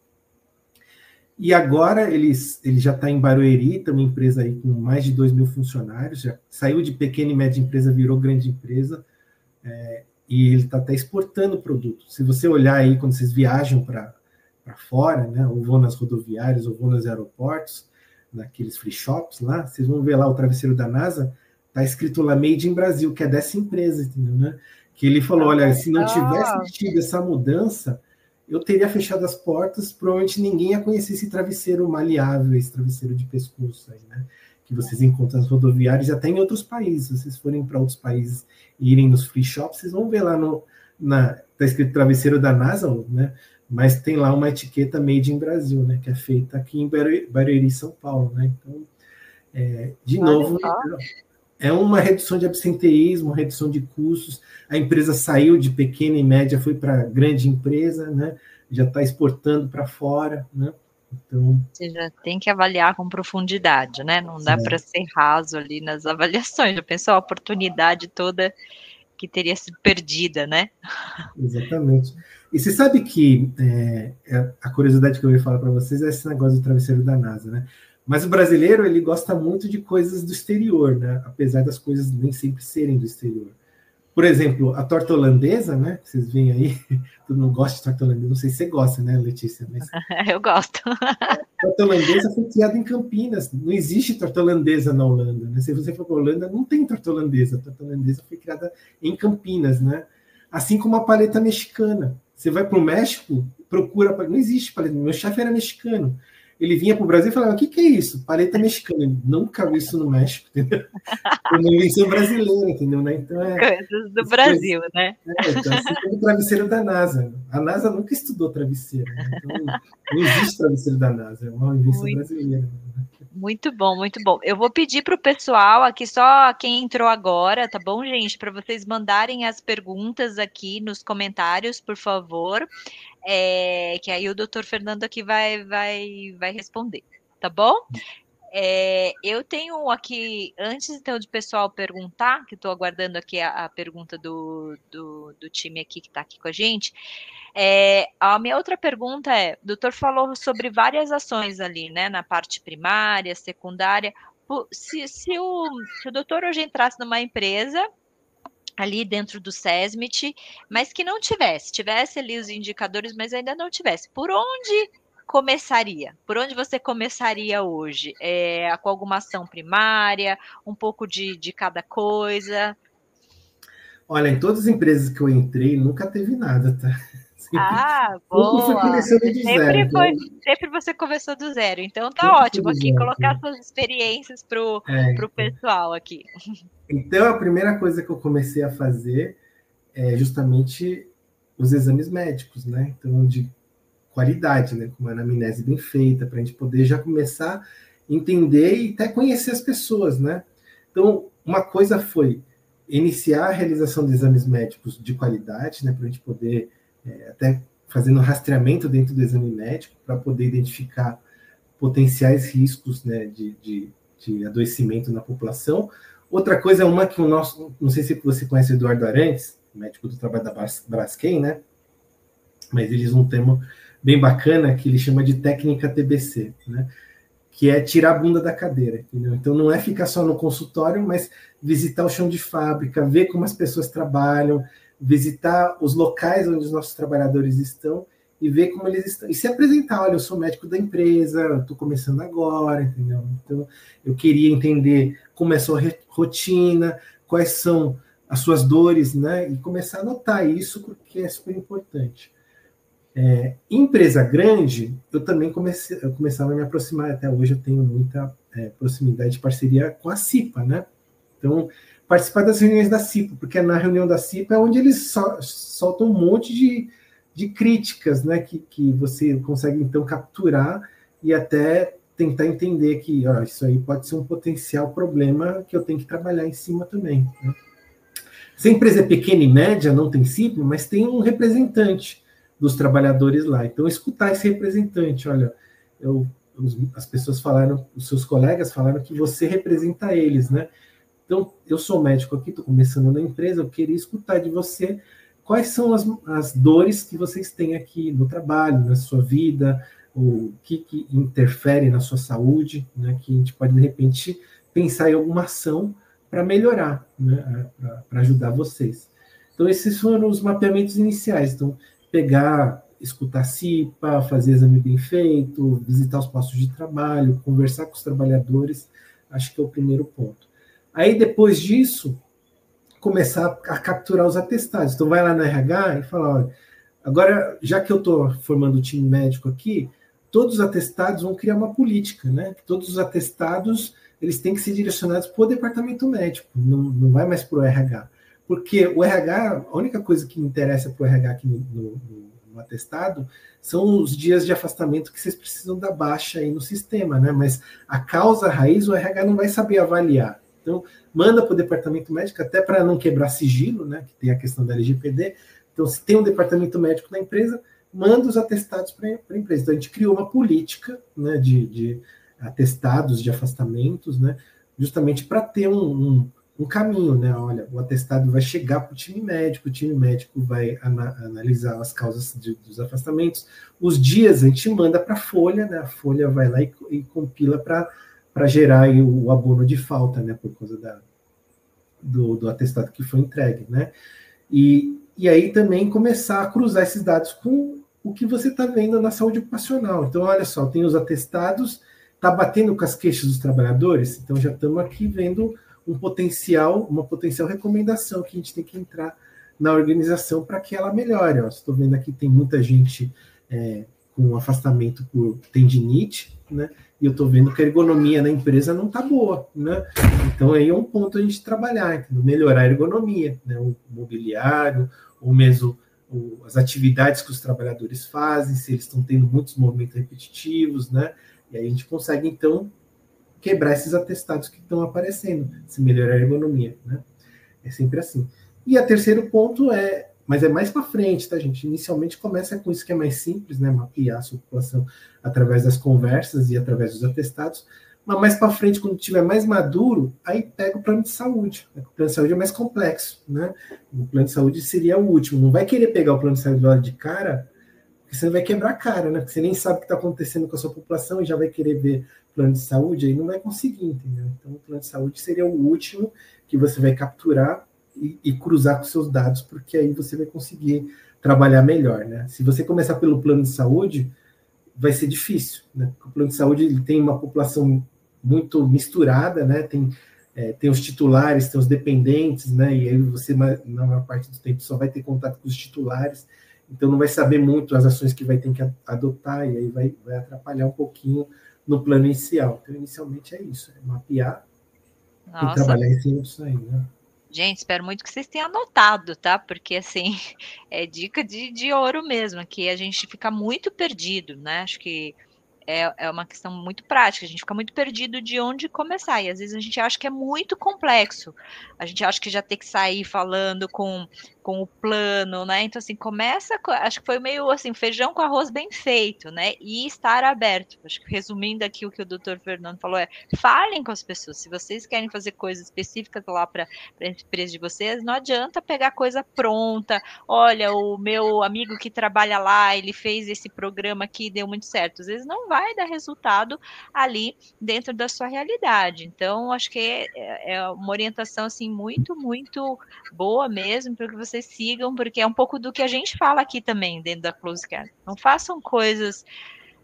E agora ele já está em Barueri, tem uma empresa aí com mais de 2.000 funcionários, já saiu de pequena e média empresa, virou grande empresa, e ele está até exportando o produto. Se você olhar aí, quando vocês viajam para fora, né, ou vão nas rodoviárias, ou vão nos aeroportos, naqueles free shops lá, vocês vão ver lá o travesseiro da NASA, está escrito lá Made in Brasil, que é dessa empresa, entendeu, né? Que ele falou, olha, se não tivesse tido essa mudança, eu teria fechado as portas, provavelmente ninguém ia conhecer esse travesseiro maleável, esse travesseiro de pescoço aí, né? Que vocês encontram nas rodoviárias, até em outros países. Se vocês forem para outros países e irem nos free shops, vocês vão ver lá tá escrito travesseiro da NASA, né? Mas tem lá uma etiqueta Made in Brasil, né? Que é feita aqui em Barueri, São Paulo, né? Então, de novo, é uma redução de absenteísmo, redução de custos. A empresa saiu de pequena e média, foi para grande empresa, né? Já está exportando para fora, né? Então, você já tem que avaliar com profundidade, né? Não dá para ser raso ali nas avaliações. Já pensou a oportunidade toda que teria sido perdida, né? Exatamente. E você sabe que a curiosidade que eu ia falar para vocês é esse negócio do travesseiro da NASA, né? Mas o brasileiro, ele gosta muito de coisas do exterior, né? Apesar das coisas nem sempre serem do exterior. Por exemplo, a torta holandesa, né? Vocês veem aí, todo mundo gosta de torta holandesa. Não sei se você gosta, né, Letícia? Mas... Eu gosto. A torta holandesa foi criada em Campinas. Não existe torta holandesa na Holanda, né? Se você for para a Holanda, não tem torta holandesa. A torta holandesa foi criada em Campinas, né? Assim como a paleta mexicana. Você vai para o México, procura... Não existe paleta. Meu chefe era mexicano. Ele vinha para o Brasil e falava, o que é isso? Paleta mexicana. Ele nunca viu isso no México, entendeu? É uma invenção brasileira, entendeu? Né? Então, coisas do Brasil, né? Então, assim como o travesseiro da NASA. A NASA nunca estudou travesseiro. Né? Então, não existe travesseiro da NASA. É uma invenção brasileira. Muito bom, muito bom. Eu vou pedir para o pessoal aqui, só quem entrou agora, tá bom, gente? Para vocês mandarem as perguntas aqui nos comentários, por favor. Que aí o doutor Fernando aqui vai responder, tá bom? Eu tenho aqui, antes então de pessoal perguntar, que estou aguardando aqui a pergunta do time aqui que está aqui com a gente, a minha outra pergunta o doutor falou sobre várias ações ali, né, na parte primária, secundária. Se o doutor hoje entrasse numa empresa ali dentro do SESMIT, mas que não tivesse ali os indicadores, mas ainda não tivesse, por onde começaria? Por onde você começaria hoje? Com alguma ação primária, um pouco de cada coisa? Olha, em todas as empresas que eu entrei, nunca teve nada, tá? Boa! Foi começando de zero. Sempre você começou do zero, então tá ótimo aqui, colocar suas experiências pro pessoal aqui. Então, a primeira coisa que eu comecei a fazer é justamente os exames médicos, né? Então, de qualidade, né? Com uma anamnese bem feita, para a gente poder já começar a entender e até conhecer as pessoas, né? Então, uma coisa foi iniciar a realização de exames médicos de qualidade, né? Para a gente poder até fazendo rastreamento dentro do exame médico para poder identificar potenciais riscos, né, de adoecimento na população. Outra coisa é uma que não sei se você conhece o Eduardo Arantes, médico do trabalho da Braskem, né, mas eles usam um termo bem bacana que ele chama de técnica TBC, né, que é tirar a bunda da cadeira, entendeu? Então não é ficar só no consultório, mas visitar o chão de fábrica, ver como as pessoas trabalham, visitar os locais onde os nossos trabalhadores estão e ver como eles estão. E se apresentar, olha, eu sou médico da empresa, estou começando agora, entendeu? Então, eu queria entender como é a sua rotina, quais são as suas dores, né? E começar a notar isso, porque é super importante. Empresa grande, eu também começava a me aproximar, até hoje eu tenho muita proximidade de parceria com a CIPA, né? Então, participar das reuniões da CIPA, porque na reunião da CIPA é onde eles soltam um monte de críticas, né, que você consegue, então, capturar e até tentar entender que isso aí pode ser um potencial problema que eu tenho que trabalhar em cima também. Né? Se a empresa é pequena e média, não tem CIPA, mas tem um representante dos trabalhadores lá. Então, escutar esse representante, olha, as pessoas falaram, os seus colegas falaram que você representa eles, né? Então, eu sou médico aqui, estou começando na empresa, eu queria escutar de você quais são as dores que vocês têm aqui no trabalho, na sua vida, o que interfere na sua saúde, né? Que a gente pode, de repente, pensar em alguma ação para melhorar, né? Para ajudar vocês. Então, esses foram os mapeamentos iniciais. Então, escutar a CIPA, fazer exame bem feito, visitar os postos de trabalho, conversar com os trabalhadores, acho que é o primeiro ponto. Aí, depois disso, começar a capturar os atestados. Então, vai lá no RH e fala, olha, agora, já que eu estou formando o time médico aqui, todos os atestados vão criar uma política, né? Todos os atestados, eles têm que ser direcionados para o departamento médico, não vai mais para o RH. Porque o RH, a única coisa que interessa para o RH aqui no atestado são os dias de afastamento que vocês precisam dar baixa aí no sistema, né? Mas a causa raiz, o RH não vai saber avaliar. Então, manda para o departamento médico, até para não quebrar sigilo, né? Que tem a questão da LGPD. Então, se tem um departamento médico na empresa, manda os atestados para a empresa. Então, a gente criou uma política, né, de atestados, de afastamentos, né? Justamente para ter um caminho, né? Olha, o atestado vai chegar para o time médico vai analisar as causas dos afastamentos. Os dias a gente manda para a Folha, né? A Folha vai lá e compila para gerar aí o abono de falta, né? Por causa do atestado que foi entregue, né? E aí também começar a cruzar esses dados com o que você está vendo na saúde ocupacional. Então, olha só, tem os atestados, está batendo com as queixas dos trabalhadores, então já estamos aqui vendo uma potencial recomendação que a gente tem que entrar na organização para que ela melhore. Estou vendo aqui tem muita gente com afastamento por tendinite, né? E eu estou vendo que a ergonomia na empresa não está boa, né? Então aí é um ponto a gente trabalhar, entendeu? Melhorar a ergonomia, né? O mobiliário, ou mesmo as atividades que os trabalhadores fazem, se eles estão tendo muitos movimentos repetitivos, né? E aí a gente consegue, então, quebrar esses atestados que estão aparecendo, se melhorar a ergonomia, né? É sempre assim. E o terceiro ponto mas é mais para frente, tá, gente? Inicialmente começa com isso que é mais simples, né? Mapear a sua população através das conversas e através dos atestados, mas mais para frente, quando estiver mais maduro, aí pega o plano de saúde. O plano de saúde é mais complexo, né? O plano de saúde seria o último. Não vai querer pegar o plano de saúde logo de cara, porque você vai quebrar a cara, né? Porque você nem sabe o que está acontecendo com a sua população e já vai querer ver plano de saúde, aí não vai conseguir, entendeu? Então, o plano de saúde seria o último que você vai capturar e cruzar com seus dados, porque aí você vai conseguir trabalhar melhor, né? Se você começar pelo plano de saúde, vai ser difícil, né? Porque o plano de saúde ele tem uma população muito misturada, né? Tem os titulares, tem os dependentes, né? E aí você, na maior parte do tempo, só vai ter contato com os titulares, então não vai saber muito as ações que vai ter que adotar, e aí vai atrapalhar um pouquinho no plano inicial. Então, inicialmente é isso, é mapear e trabalhar em cima disso aí, né? Gente, espero muito que vocês tenham anotado, tá? Porque, assim, é dica de ouro mesmo, que a gente fica muito perdido, né? Acho que é uma questão muito prática, a gente fica muito perdido de onde começar, e às vezes a gente acha que é muito complexo, a gente acha que já tem que sair falando com o plano, né? Então, assim, acho que foi meio assim, feijão com arroz bem feito, né? E estar aberto. Acho que resumindo aqui o que o doutor Fernando falou falem com as pessoas. Se vocês querem fazer coisas específicas lá para a empresa de vocês, não adianta pegar coisa pronta. Olha, o meu amigo que trabalha lá, ele fez esse programa aqui, deu muito certo. Às vezes não vai dar resultado ali dentro da sua realidade. Então, acho que é uma orientação assim muito, muito boa mesmo para que vocês sigam, porque é um pouco do que a gente fala aqui também dentro da Close Care. Não façam coisas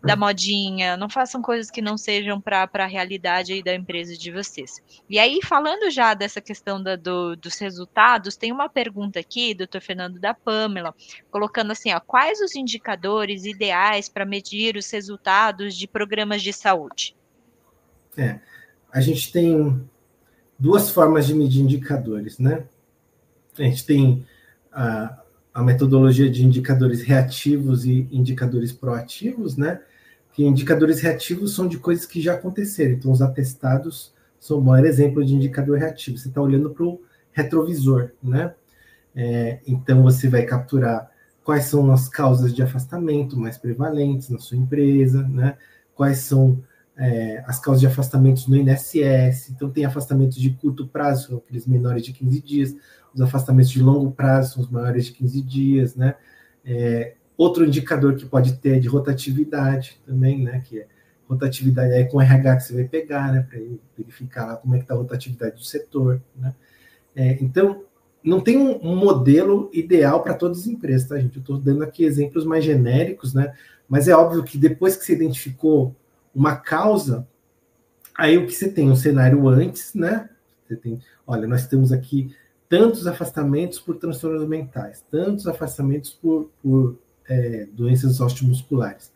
da modinha, não façam coisas que não sejam para a realidade aí da empresa de vocês. E aí, falando já dessa questão dos resultados, tem uma pergunta aqui, doutor Fernando, da Pamela, colocando assim, ó, quais os indicadores ideais para medir os resultados de programas de saúde? A gente tem duas formas de medir indicadores, né? A gente tem a metodologia de indicadores reativos e indicadores proativos, né? Que indicadores reativos são de coisas que já aconteceram. Então, os atestados são o maior exemplo de indicador reativo. Você está olhando para o retrovisor, né? Então, você vai capturar quais são as causas de afastamento mais prevalentes na sua empresa, né? Quais são as causas de afastamentos no INSS. Então, tem afastamentos de curto prazo, são aqueles menores de 15 dias. Os afastamentos de longo prazo são os maiores de 15 dias, né? Outro indicador que pode ter é de rotatividade também, né? Que rotatividade é com RH que você vai pegar, né? Para verificar lá como é que está a rotatividade do setor, né? Então, não tem um modelo ideal para todas as empresas, tá, gente? Eu estou dando aqui exemplos mais genéricos, né? Mas é óbvio que depois que você identificou uma causa, aí o que você tem? Um cenário antes, né? Você tem, olha, nós temos aqui tantos afastamentos por transtornos mentais, tantos afastamentos por doenças osteomusculares.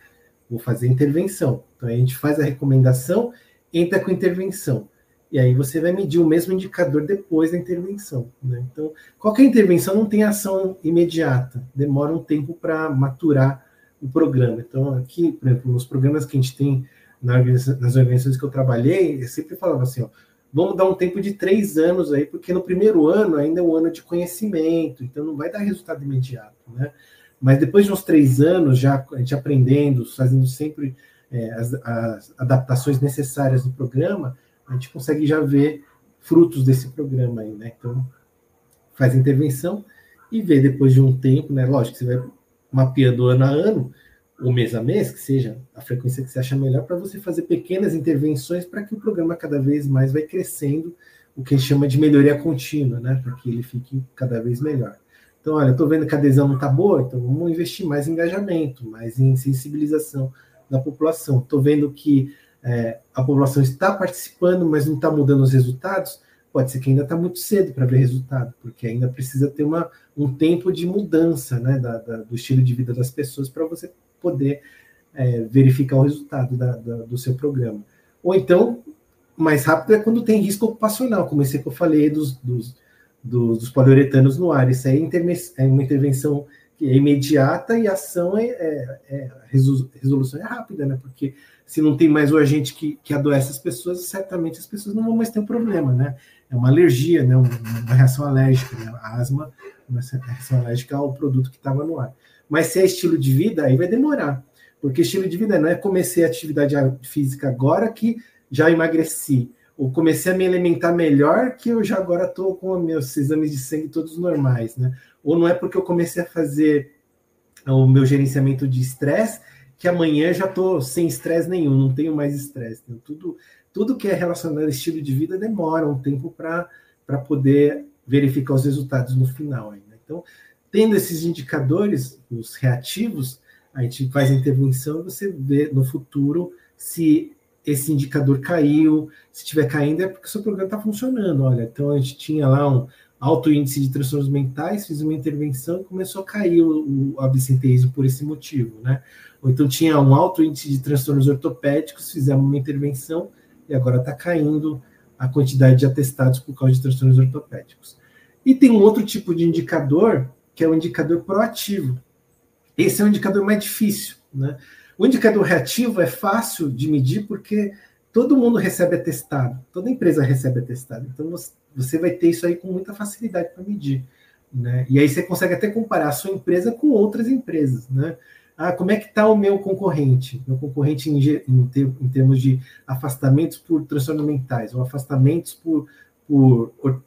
Vou fazer intervenção. Então, a gente faz a recomendação, entra com intervenção. E aí você vai medir o mesmo indicador depois da intervenção, né? Então, qualquer intervenção não tem ação imediata, demora um tempo para maturar o programa. Então, aqui, por exemplo, nos programas que a gente tem nas organizações que eu trabalhei, eu sempre falava assim, ó, vamos dar um tempo de 3 anos aí, porque no primeiro ano ainda é um ano de conhecimento, então não vai dar resultado imediato, né? Mas depois de uns 3 anos, já a gente aprendendo, fazendo sempre as adaptações necessárias no programa, a gente consegue já ver frutos desse programa aí, né? Então, faz a intervenção e vê depois de um tempo, né? Lógico que você vai mapeando ano a ano, ou mês a mês, que seja a frequência que você acha melhor, para você fazer pequenas intervenções para que o programa cada vez mais vai crescendo, o que a gente chama de melhoria contínua, né? Para que ele fique cada vez melhor. Então, olha, eu estou vendo que a adesão não está boa, então vamos investir mais em engajamento, mais em sensibilização da população. Estou vendo que a população está participando, mas não está mudando os resultados, pode ser que ainda está muito cedo para ver resultado, porque ainda precisa ter um tempo de mudança, né, do estilo de vida das pessoas para você poder verificar o resultado do seu programa. Ou então, mais rápido é quando tem risco ocupacional, como esse que eu falei dos poliuretanos no ar. Isso aí é uma intervenção que é imediata e a ação resolução é rápida, né? Porque se não tem mais o agente que adoece as pessoas, certamente as pessoas não vão mais ter um problema, né? É uma alergia, né? Uma reação alérgica, né? A asma, uma reação alérgica ao produto que estava no ar. Mas se é estilo de vida, aí vai demorar. Porque estilo de vida não é comecei a atividade física agora que já emagreci, ou comecei a me alimentar melhor que eu já agora estou com meus exames de sangue todos normais, né? Ou não é porque eu comecei a fazer o meu gerenciamento de estresse que amanhã já estou sem estresse nenhum, não tenho mais estresse. Então, tudo que é relacionado ao estilo de vida demora um tempo para poder verificar os resultados no final. Né? Então, tendo esses indicadores, os reativos, a gente faz a intervenção e você vê no futuro se esse indicador caiu, se estiver caindo é porque o seu programa está funcionando. Olha, então a gente tinha lá um alto índice de transtornos mentais, fiz uma intervenção e começou a cair o absenteísmo por esse motivo, né? Ou então tinha um alto índice de transtornos ortopédicos, fizemos uma intervenção e agora está caindo a quantidade de atestados por causa de transtornos ortopédicos. E tem um outro tipo de indicador, que é o indicador proativo. Esse é um indicador mais difícil, né? O indicador reativo é fácil de medir porque todo mundo recebe atestado, toda empresa recebe atestado. Então, você vai ter isso aí com muita facilidade para medir, né? E aí você consegue até comparar a sua empresa com outras empresas, né? Ah, como é que está o meu concorrente? Meu concorrente em termos de afastamentos por transtornos mentais ou afastamentos por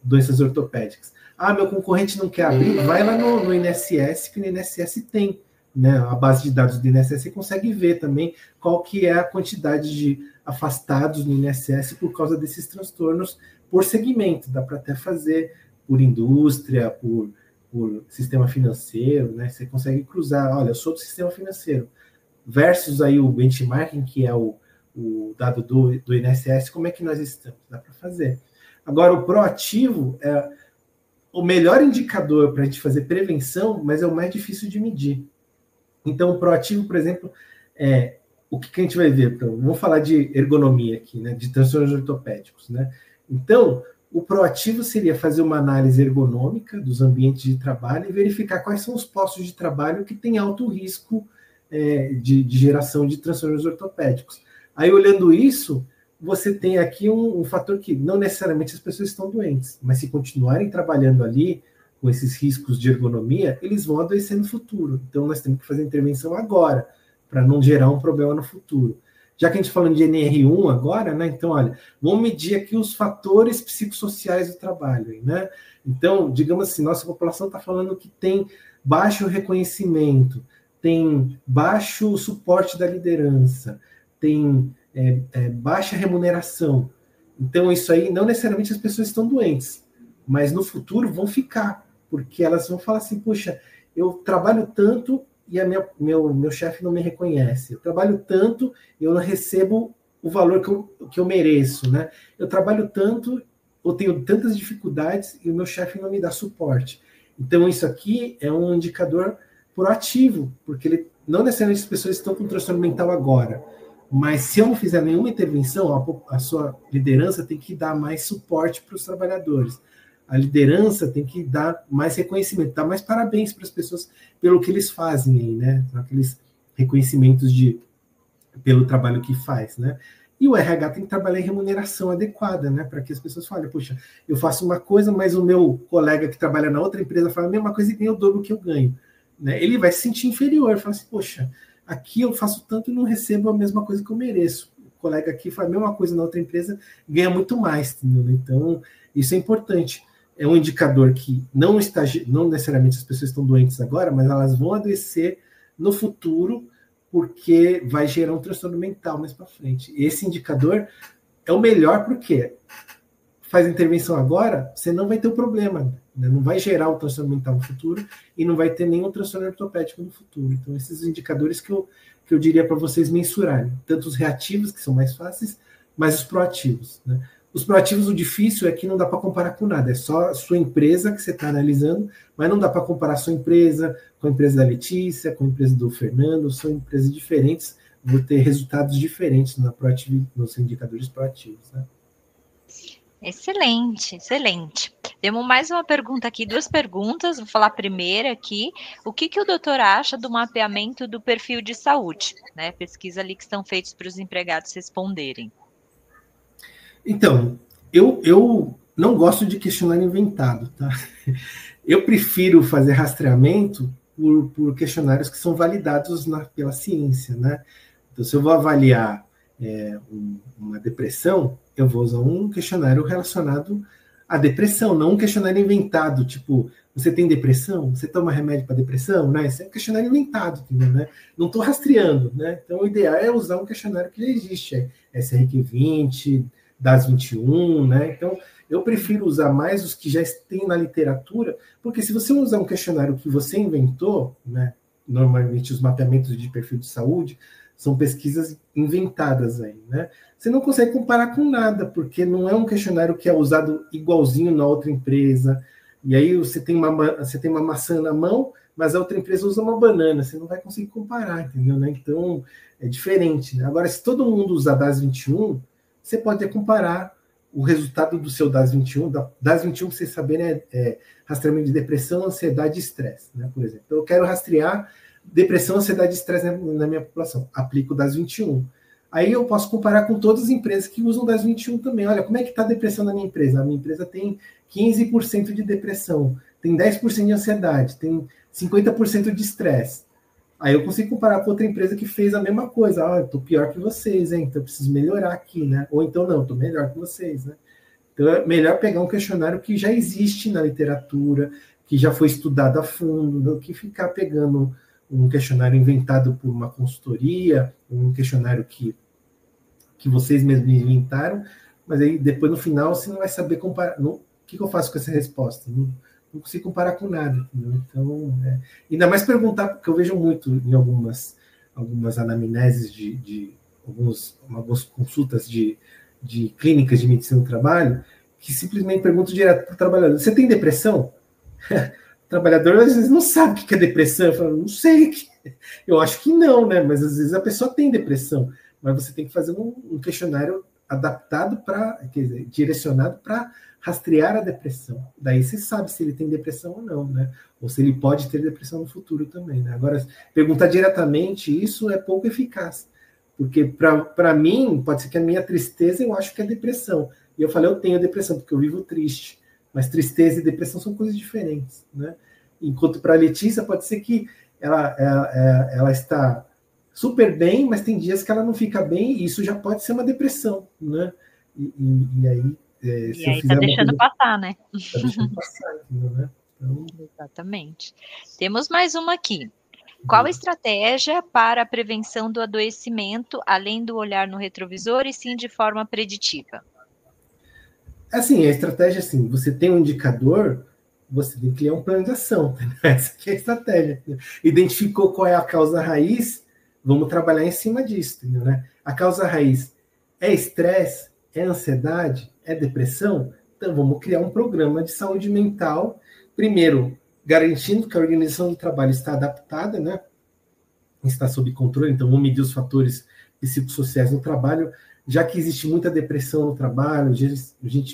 doenças ortopédicas. Ah, meu concorrente não quer abrir? Vai lá no INSS, que no INSS tem, né, a base de dados do INSS, você consegue ver também qual que é a quantidade de afastados no INSS por causa desses transtornos por segmento. Dá para até fazer por indústria, por sistema financeiro, né? Você consegue cruzar, olha, eu sou do sistema financeiro, versus aí o benchmarking, que é o dado do INSS, como é que nós estamos? Dá para fazer. Agora, o proativo é o melhor indicador para a gente fazer prevenção, mas é o mais difícil de medir. Então, o proativo, por exemplo, o que a gente vai ver? Então, vamos falar de ergonomia aqui, né? De transtornos ortopédicos, né? Então, O proativo seria fazer uma análise ergonômica dos ambientes de trabalho e verificar quais são os postos de trabalho que têm alto risco de geração de transtornos ortopédicos. Aí, olhando isso, você tem aqui um fator que não necessariamente as pessoas estão doentes, mas se continuarem trabalhando ali com esses riscos de ergonomia, eles vão adoecer no futuro. Então, nós temos que fazer intervenção agora, para não gerar um problema no futuro. Já que a gente está falando de NR1 agora, né? Então, olha, vamos medir aqui os fatores psicossociais do trabalho, né? Então, digamos assim, nossa população está falando que tem baixo reconhecimento, tem baixo suporte da liderança, tem baixa remuneração. Então, isso aí, não necessariamente as pessoas estão doentes, mas no futuro vão ficar, porque elas vão falar assim, poxa, eu trabalho tanto e meu chefe não me reconhece. Eu trabalho tanto e eu não recebo o valor que eu mereço, né? Eu trabalho tanto, eu tenho tantas dificuldades e o meu chefe não me dá suporte. Então, isso aqui é um indicador proativo, porque não necessariamente as pessoas estão com transtorno mental agora, mas se eu não fizer nenhuma intervenção, a sua liderança tem que dar mais suporte para os trabalhadores. A liderança tem que dar mais reconhecimento, dar mais parabéns para as pessoas pelo que eles fazem aí, né? Aqueles reconhecimentos pelo trabalho que faz, né? E o RH tem que trabalhar em remuneração adequada, né? Para que as pessoas falem, poxa, eu faço uma coisa, mas o meu colega que trabalha na outra empresa fala a mesma coisa e ganha o dobro que eu ganho. Né? Ele vai se sentir inferior, fala assim, poxa, aqui eu faço tanto e não recebo a mesma coisa que eu mereço. O colega aqui faz a mesma coisa na outra empresa, ganha muito mais. Entendeu? Então, isso é importante. É um indicador que não necessariamente as pessoas estão doentes agora, mas elas vão adoecer no futuro, porque vai gerar um transtorno mental mais para frente. Esse indicador é o melhor porque faz a intervenção agora, você não vai ter o problema, né? Não vai gerar o transtorno mental no futuro e não vai ter nenhum transtorno ortopédico no futuro. Então, esses indicadores que eu diria para vocês mensurarem, tanto os reativos, que são mais fáceis, mas os proativos, né? Os proativos, o difícil é que não dá para comparar com nada, é só a sua empresa que você está analisando, mas não dá para comparar a sua empresa com a empresa da Letícia, com a empresa do Fernando, são empresas diferentes, vão ter resultados diferentes nos indicadores proativos. Né? Excelente, excelente. Temos mais uma pergunta aqui, duas perguntas, vou falar a primeira aqui. O que o doutor acha do mapeamento do perfil de saúde? Né? Pesquisa ali que estão feitos para os empregados responderem. Então, eu não gosto de questionário inventado, tá? Eu prefiro fazer rastreamento por questionários que são validados pela ciência, né? Então, se eu vou avaliar uma depressão, eu vou usar um questionário relacionado à depressão, não um questionário inventado, tipo, você tem depressão? Você toma remédio para depressão? Né? Isso é um questionário inventado, entendeu? Né? Não estou rastreando, né? Então, o ideal é usar um questionário que já existe, SRQ-20, DAS-21, né? Então, eu prefiro usar mais os que já tem na literatura, porque se você usar um questionário que você inventou, né? Normalmente os mapeamentos de perfil de saúde são pesquisas inventadas aí, né? Você não consegue comparar com nada, porque não é um questionário que é usado igualzinho na outra empresa, e aí você tem uma maçã na mão, mas a outra empresa usa uma banana, você não vai conseguir comparar, entendeu? Né? Então, é diferente. Né? Agora, se todo mundo usar DAS-21, você pode comparar o resultado do seu DAS-21. DAS-21, para vocês saberem, é rastreamento de depressão, ansiedade e estresse, né, por exemplo. Então, eu quero rastrear depressão, ansiedade e estresse na minha população. Aplico o DAS-21. Aí eu posso comparar com todas as empresas que usam o DAS-21 também. Olha, como é que está a depressão na minha empresa? A minha empresa tem 15% de depressão, tem 10% de ansiedade, tem 50% de estresse. Aí eu consigo comparar com outra empresa que fez a mesma coisa. Ah, eu tô pior que vocês, hein? Então eu preciso melhorar aqui, né? Ou então não, eu tô melhor que vocês, né? Então é melhor pegar um questionário que já existe na literatura, que já foi estudado a fundo, do que ficar pegando um questionário inventado por uma consultoria, um questionário que vocês mesmos inventaram, mas aí depois no final você não vai saber comparar. O que eu faço com essa resposta? Não consigo comparar com nada. Entendeu? Então, ainda mais perguntar, porque eu vejo muito em algumas anamneses de algumas consultas de clínicas de medicina do trabalho, que simplesmente perguntam direto para o trabalhador: você tem depressão? O trabalhador às vezes não sabe o que é depressão. Eu falo, não sei. Eu acho que não, né? Mas às vezes a pessoa tem depressão. Mas você tem que fazer um questionário adaptado direcionado para rastrear a depressão. Daí você sabe se ele tem depressão ou não, né? Ou se ele pode ter depressão no futuro também, né? Agora, perguntar diretamente isso é pouco eficaz. Porque para mim, pode ser que a minha tristeza eu acho que é depressão. E eu falei, eu tenho depressão, porque eu vivo triste. Mas tristeza e depressão são coisas diferentes, né? Enquanto para a Letícia pode ser que ela está super bem, mas tem dias que ela não fica bem, e isso já pode ser uma depressão, né? E aí, se eu fizer tá deixando coisa, passar, né? Tá deixando passar, entendeu, né? Então... Exatamente. Temos mais uma aqui. Qual a estratégia para a prevenção do adoecimento, além do olhar no retrovisor, e sim de forma preditiva? Assim, a estratégia, assim, você tem um indicador, você tem que criar um plano de ação. Entendeu? Essa aqui é a estratégia. Entendeu? Identificou qual é a causa raiz, vamos trabalhar em cima disso, entendeu, né? A causa raiz é estresse, é ansiedade, é depressão? Então vamos criar um programa de saúde mental, primeiro, garantindo que a organização do trabalho está adaptada, né? Está sob controle, então vamos medir os fatores psicossociais no trabalho, já que existe muita depressão no trabalho,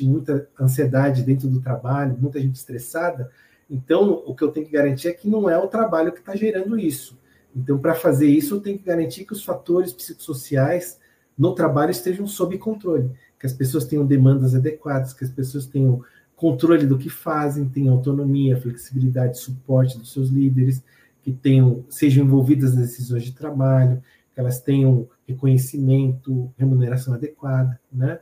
muita ansiedade dentro do trabalho, muita gente estressada, então o que eu tenho que garantir é que não é o trabalho que está gerando isso. Então, para fazer isso, eu tenho que garantir que os fatores psicossociais no trabalho estejam sob controle, que as pessoas tenham demandas adequadas, que as pessoas tenham controle do que fazem, tenham autonomia, flexibilidade, suporte dos seus líderes, que sejam envolvidas nas decisões de trabalho, que elas tenham reconhecimento, remuneração adequada, né?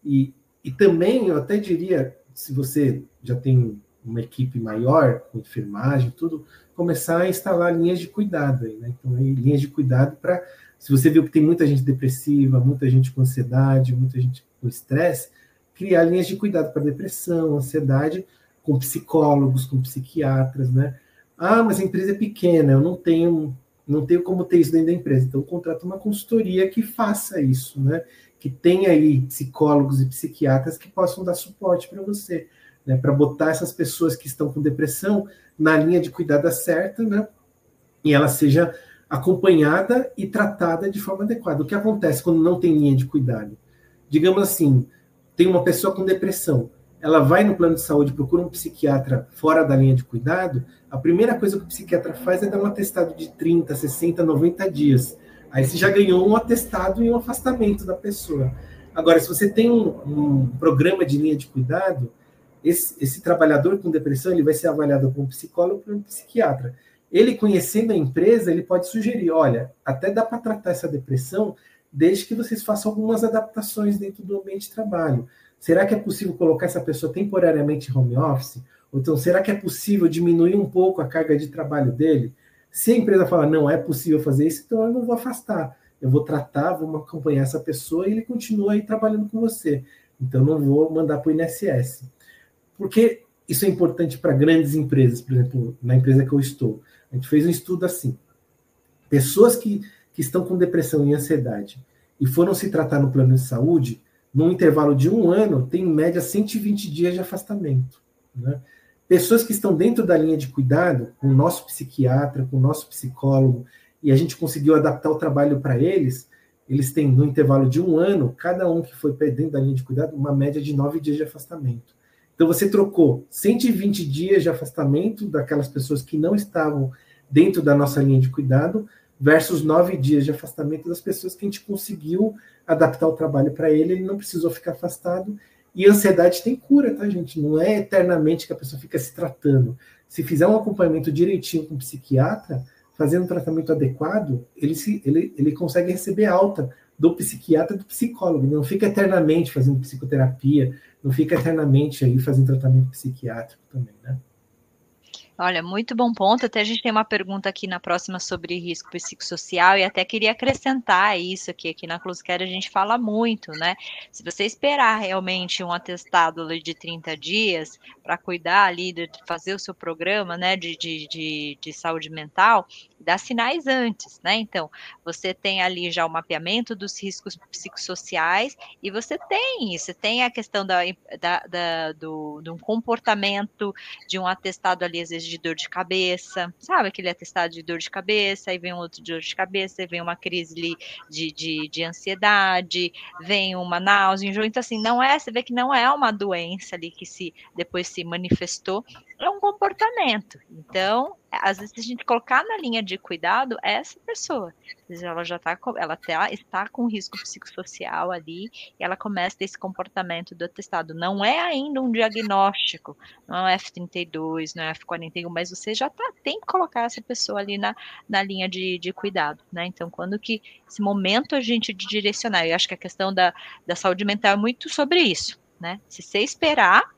E também, eu até diria, se você já tem uma equipe maior, com enfermagem, tudo, começar a instalar linhas de cuidado aí, né? Então, aí, linhas de cuidado para, se você viu que tem muita gente depressiva, muita gente com ansiedade, muita gente com estresse, criar linhas de cuidado para depressão, ansiedade, com psicólogos, com psiquiatras, né? Ah, mas a empresa é pequena, eu não tenho como ter isso dentro da empresa. Então, contrata uma consultoria que faça isso, né? Que tenha aí psicólogos e psiquiatras que possam dar suporte para você, né? Para botar essas pessoas que estão com depressão na linha de cuidado certa, né? E ela seja acompanhada e tratada de forma adequada. O que acontece quando não tem linha de cuidado? Digamos assim, tem uma pessoa com depressão, ela vai no plano de saúde, procura um psiquiatra fora da linha de cuidado, a primeira coisa que o psiquiatra faz é dar um atestado de 30, 60, 90 dias. Aí você já ganhou um atestado e um afastamento da pessoa. Agora, se você tem um programa de linha de cuidado, esse trabalhador com depressão, ele vai ser avaliado por um psicólogo ou por um psiquiatra. Ele, conhecendo a empresa, ele pode sugerir, olha, até dá para tratar essa depressão desde que vocês façam algumas adaptações dentro do ambiente de trabalho. Será que é possível colocar essa pessoa temporariamente em home office? Ou então, será que é possível diminuir um pouco a carga de trabalho dele? Se a empresa falar, não é possível fazer isso, então eu não vou afastar. Eu vou tratar, vou acompanhar essa pessoa e ele continua aí trabalhando com você. Então, não vou mandar para o INSS. Porque isso é importante para grandes empresas, por exemplo, na empresa que eu estou. A gente fez um estudo assim. Pessoas que estão com depressão e ansiedade e foram se tratar no plano de saúde, num intervalo de 1 ano, tem em média 120 dias de afastamento, né? Pessoas que estão dentro da linha de cuidado, com o nosso psiquiatra, com o nosso psicólogo, e a gente conseguiu adaptar o trabalho para eles têm, no intervalo de 1 ano, cada um que foi dentro da linha de cuidado, uma média de 9 dias de afastamento. Então, você trocou 120 dias de afastamento daquelas pessoas que não estavam dentro da nossa linha de cuidado, versus 9 dias de afastamento das pessoas que a gente conseguiu adaptar o trabalho para ele não precisou ficar afastado. E ansiedade tem cura, tá, gente? Não é eternamente que a pessoa fica se tratando. Se fizer um acompanhamento direitinho com o psiquiatra, fazendo um tratamento adequado, ele consegue receber alta do psiquiatra e do psicólogo. Não fica eternamente fazendo psicoterapia, não fica eternamente aí fazendo tratamento psiquiátrico também, né? Olha, muito bom ponto. Até a gente tem uma pergunta aqui na próxima sobre risco psicossocial e até queria acrescentar isso aqui na Closecare a gente fala muito, né? Se você esperar realmente um atestado ali de 30 dias para cuidar ali, de fazer o seu programa, né, de saúde mental, dá sinais antes, né? Então, você tem ali já o mapeamento dos riscos psicossociais e você tem a questão de um comportamento, de um atestado ali, às vezes, crise de dor de cabeça, sabe? Aquele atestado de dor de cabeça, aí vem um outro de dor de cabeça, aí vem uma crise ali de ansiedade, vem uma náusea, enjoo. Então, assim, não é, você vê que não é uma doença ali que depois se manifestou, é um comportamento. Então, às vezes, se a gente colocar na linha de cuidado, essa pessoa, ela já está com risco psicossocial ali, e ela começa a ter esse comportamento do atestado. Não é ainda um diagnóstico, não é F32, não é F41, mas você já tem que colocar essa pessoa ali na linha de cuidado, né? Então, quando que esse momento a gente direcionar, eu acho que a questão da saúde mental é muito sobre isso, né? Se você esperar,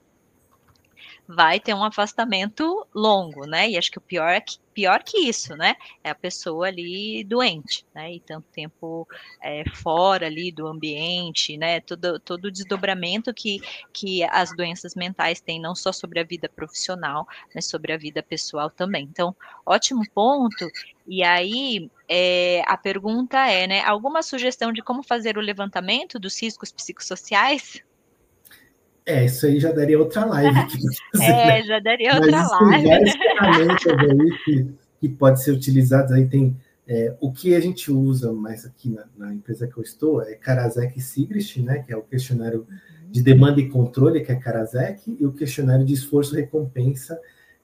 vai ter um afastamento longo, né? E acho que o pior que isso, né? É a pessoa ali doente, né? E tanto tempo fora ali do ambiente, né? Todo o desdobramento que as doenças mentais têm, não só sobre a vida profissional, mas sobre a vida pessoal também. Então, ótimo ponto. E aí, a pergunta é, né? Alguma sugestão de como fazer o levantamento dos riscos psicossociais? Isso aí já daria outra live aqui para fazer, né? Já daria Mas outra existem live. várias ferramentas aí que pode ser utilizadas. Aí tem o que a gente usa mais aqui na empresa que eu estou, é Karasek e Sigrist, né? Que é o questionário de demanda e controle, que é Karasek, e o questionário de esforço e recompensa,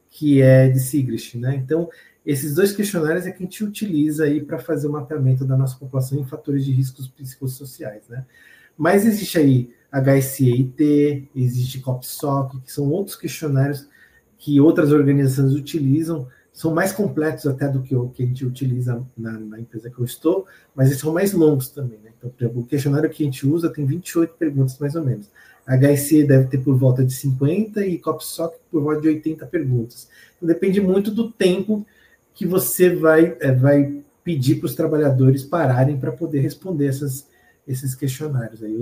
que é de Sigrist, né? Então, esses dois questionários é que a gente utiliza aí para fazer o mapeamento da nossa população em fatores de riscos psicossociais, né? Mas existe aí HSEIT, existe COPSOC, que são outros questionários que outras organizações utilizam, são mais completos até do que o que a gente utiliza na empresa que eu estou, mas eles são mais longos também, né? Então, por exemplo, o questionário que a gente usa tem 28 perguntas, mais ou menos. HSE deve ter por volta de 50 e COPSOC por volta de 80 perguntas. Então, depende muito do tempo que você vai pedir para os trabalhadores pararem para poder responder esses questionários. Aí.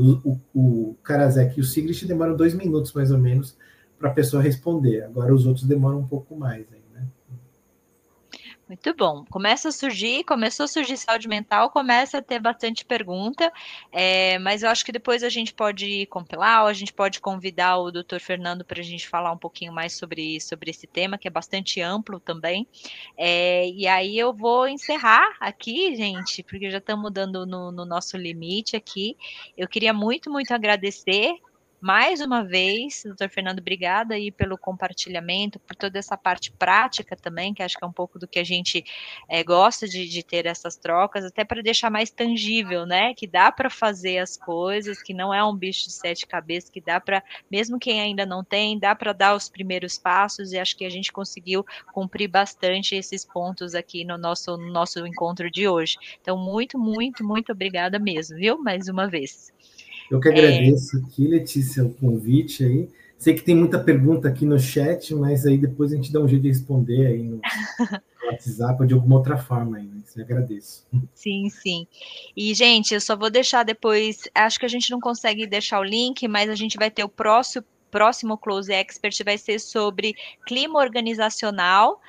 O Karasek e o Sigrist demoram 2 minutos, mais ou menos, para a pessoa responder. Agora, os outros demoram um pouco mais. Aí, né? Muito bom. Começou a surgir saúde mental, começa a ter bastante pergunta, mas eu acho que depois a gente pode compilar, ou a gente pode convidar o Dr. Fernando para a gente falar um pouquinho mais sobre esse tema, que é bastante amplo também. E aí eu vou encerrar aqui, gente, porque já estamos dando no nosso limite aqui. Eu queria muito, muito agradecer. Mais uma vez, doutor Fernando, obrigada aí pelo compartilhamento, por toda essa parte prática também, que acho que é um pouco do que a gente gosta de ter essas trocas, até para deixar mais tangível, né? Que dá para fazer as coisas, que não é um bicho de 7 cabeças, que dá para, mesmo quem ainda não tem, dá para dar os primeiros passos, e acho que a gente conseguiu cumprir bastante esses pontos aqui no nosso encontro de hoje. Então, muito, muito, muito obrigada mesmo, viu? Mais uma vez. Eu que agradeço aqui, Letícia, o convite aí. Sei que tem muita pergunta aqui no chat, mas aí depois a gente dá um jeito de responder aí no WhatsApp ou de alguma outra forma aí, né? Eu agradeço. Sim, sim. E, gente, eu só vou deixar depois, acho que a gente não consegue deixar o link, mas a gente vai ter o próximo Close Expert, vai ser sobre clima organizacional,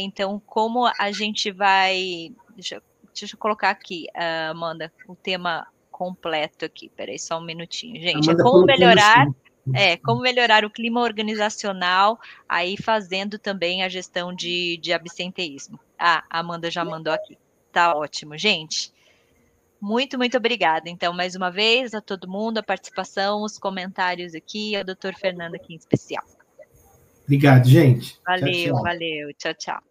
então, como a gente vai, deixa eu colocar aqui, Amanda, o tema completo aqui, peraí, só um minutinho, gente, Amanda colocou no chat. como melhorar o clima organizacional, aí fazendo também a gestão de absenteísmo. A Amanda já mandou aqui. Tá ótimo, gente. Muito, muito obrigada. Então, mais uma vez, a todo mundo, a participação, os comentários aqui, ao doutor Fernando aqui em especial. Obrigado, gente. Tchau, Valeu, tchau. valeu. Tchau, tchau.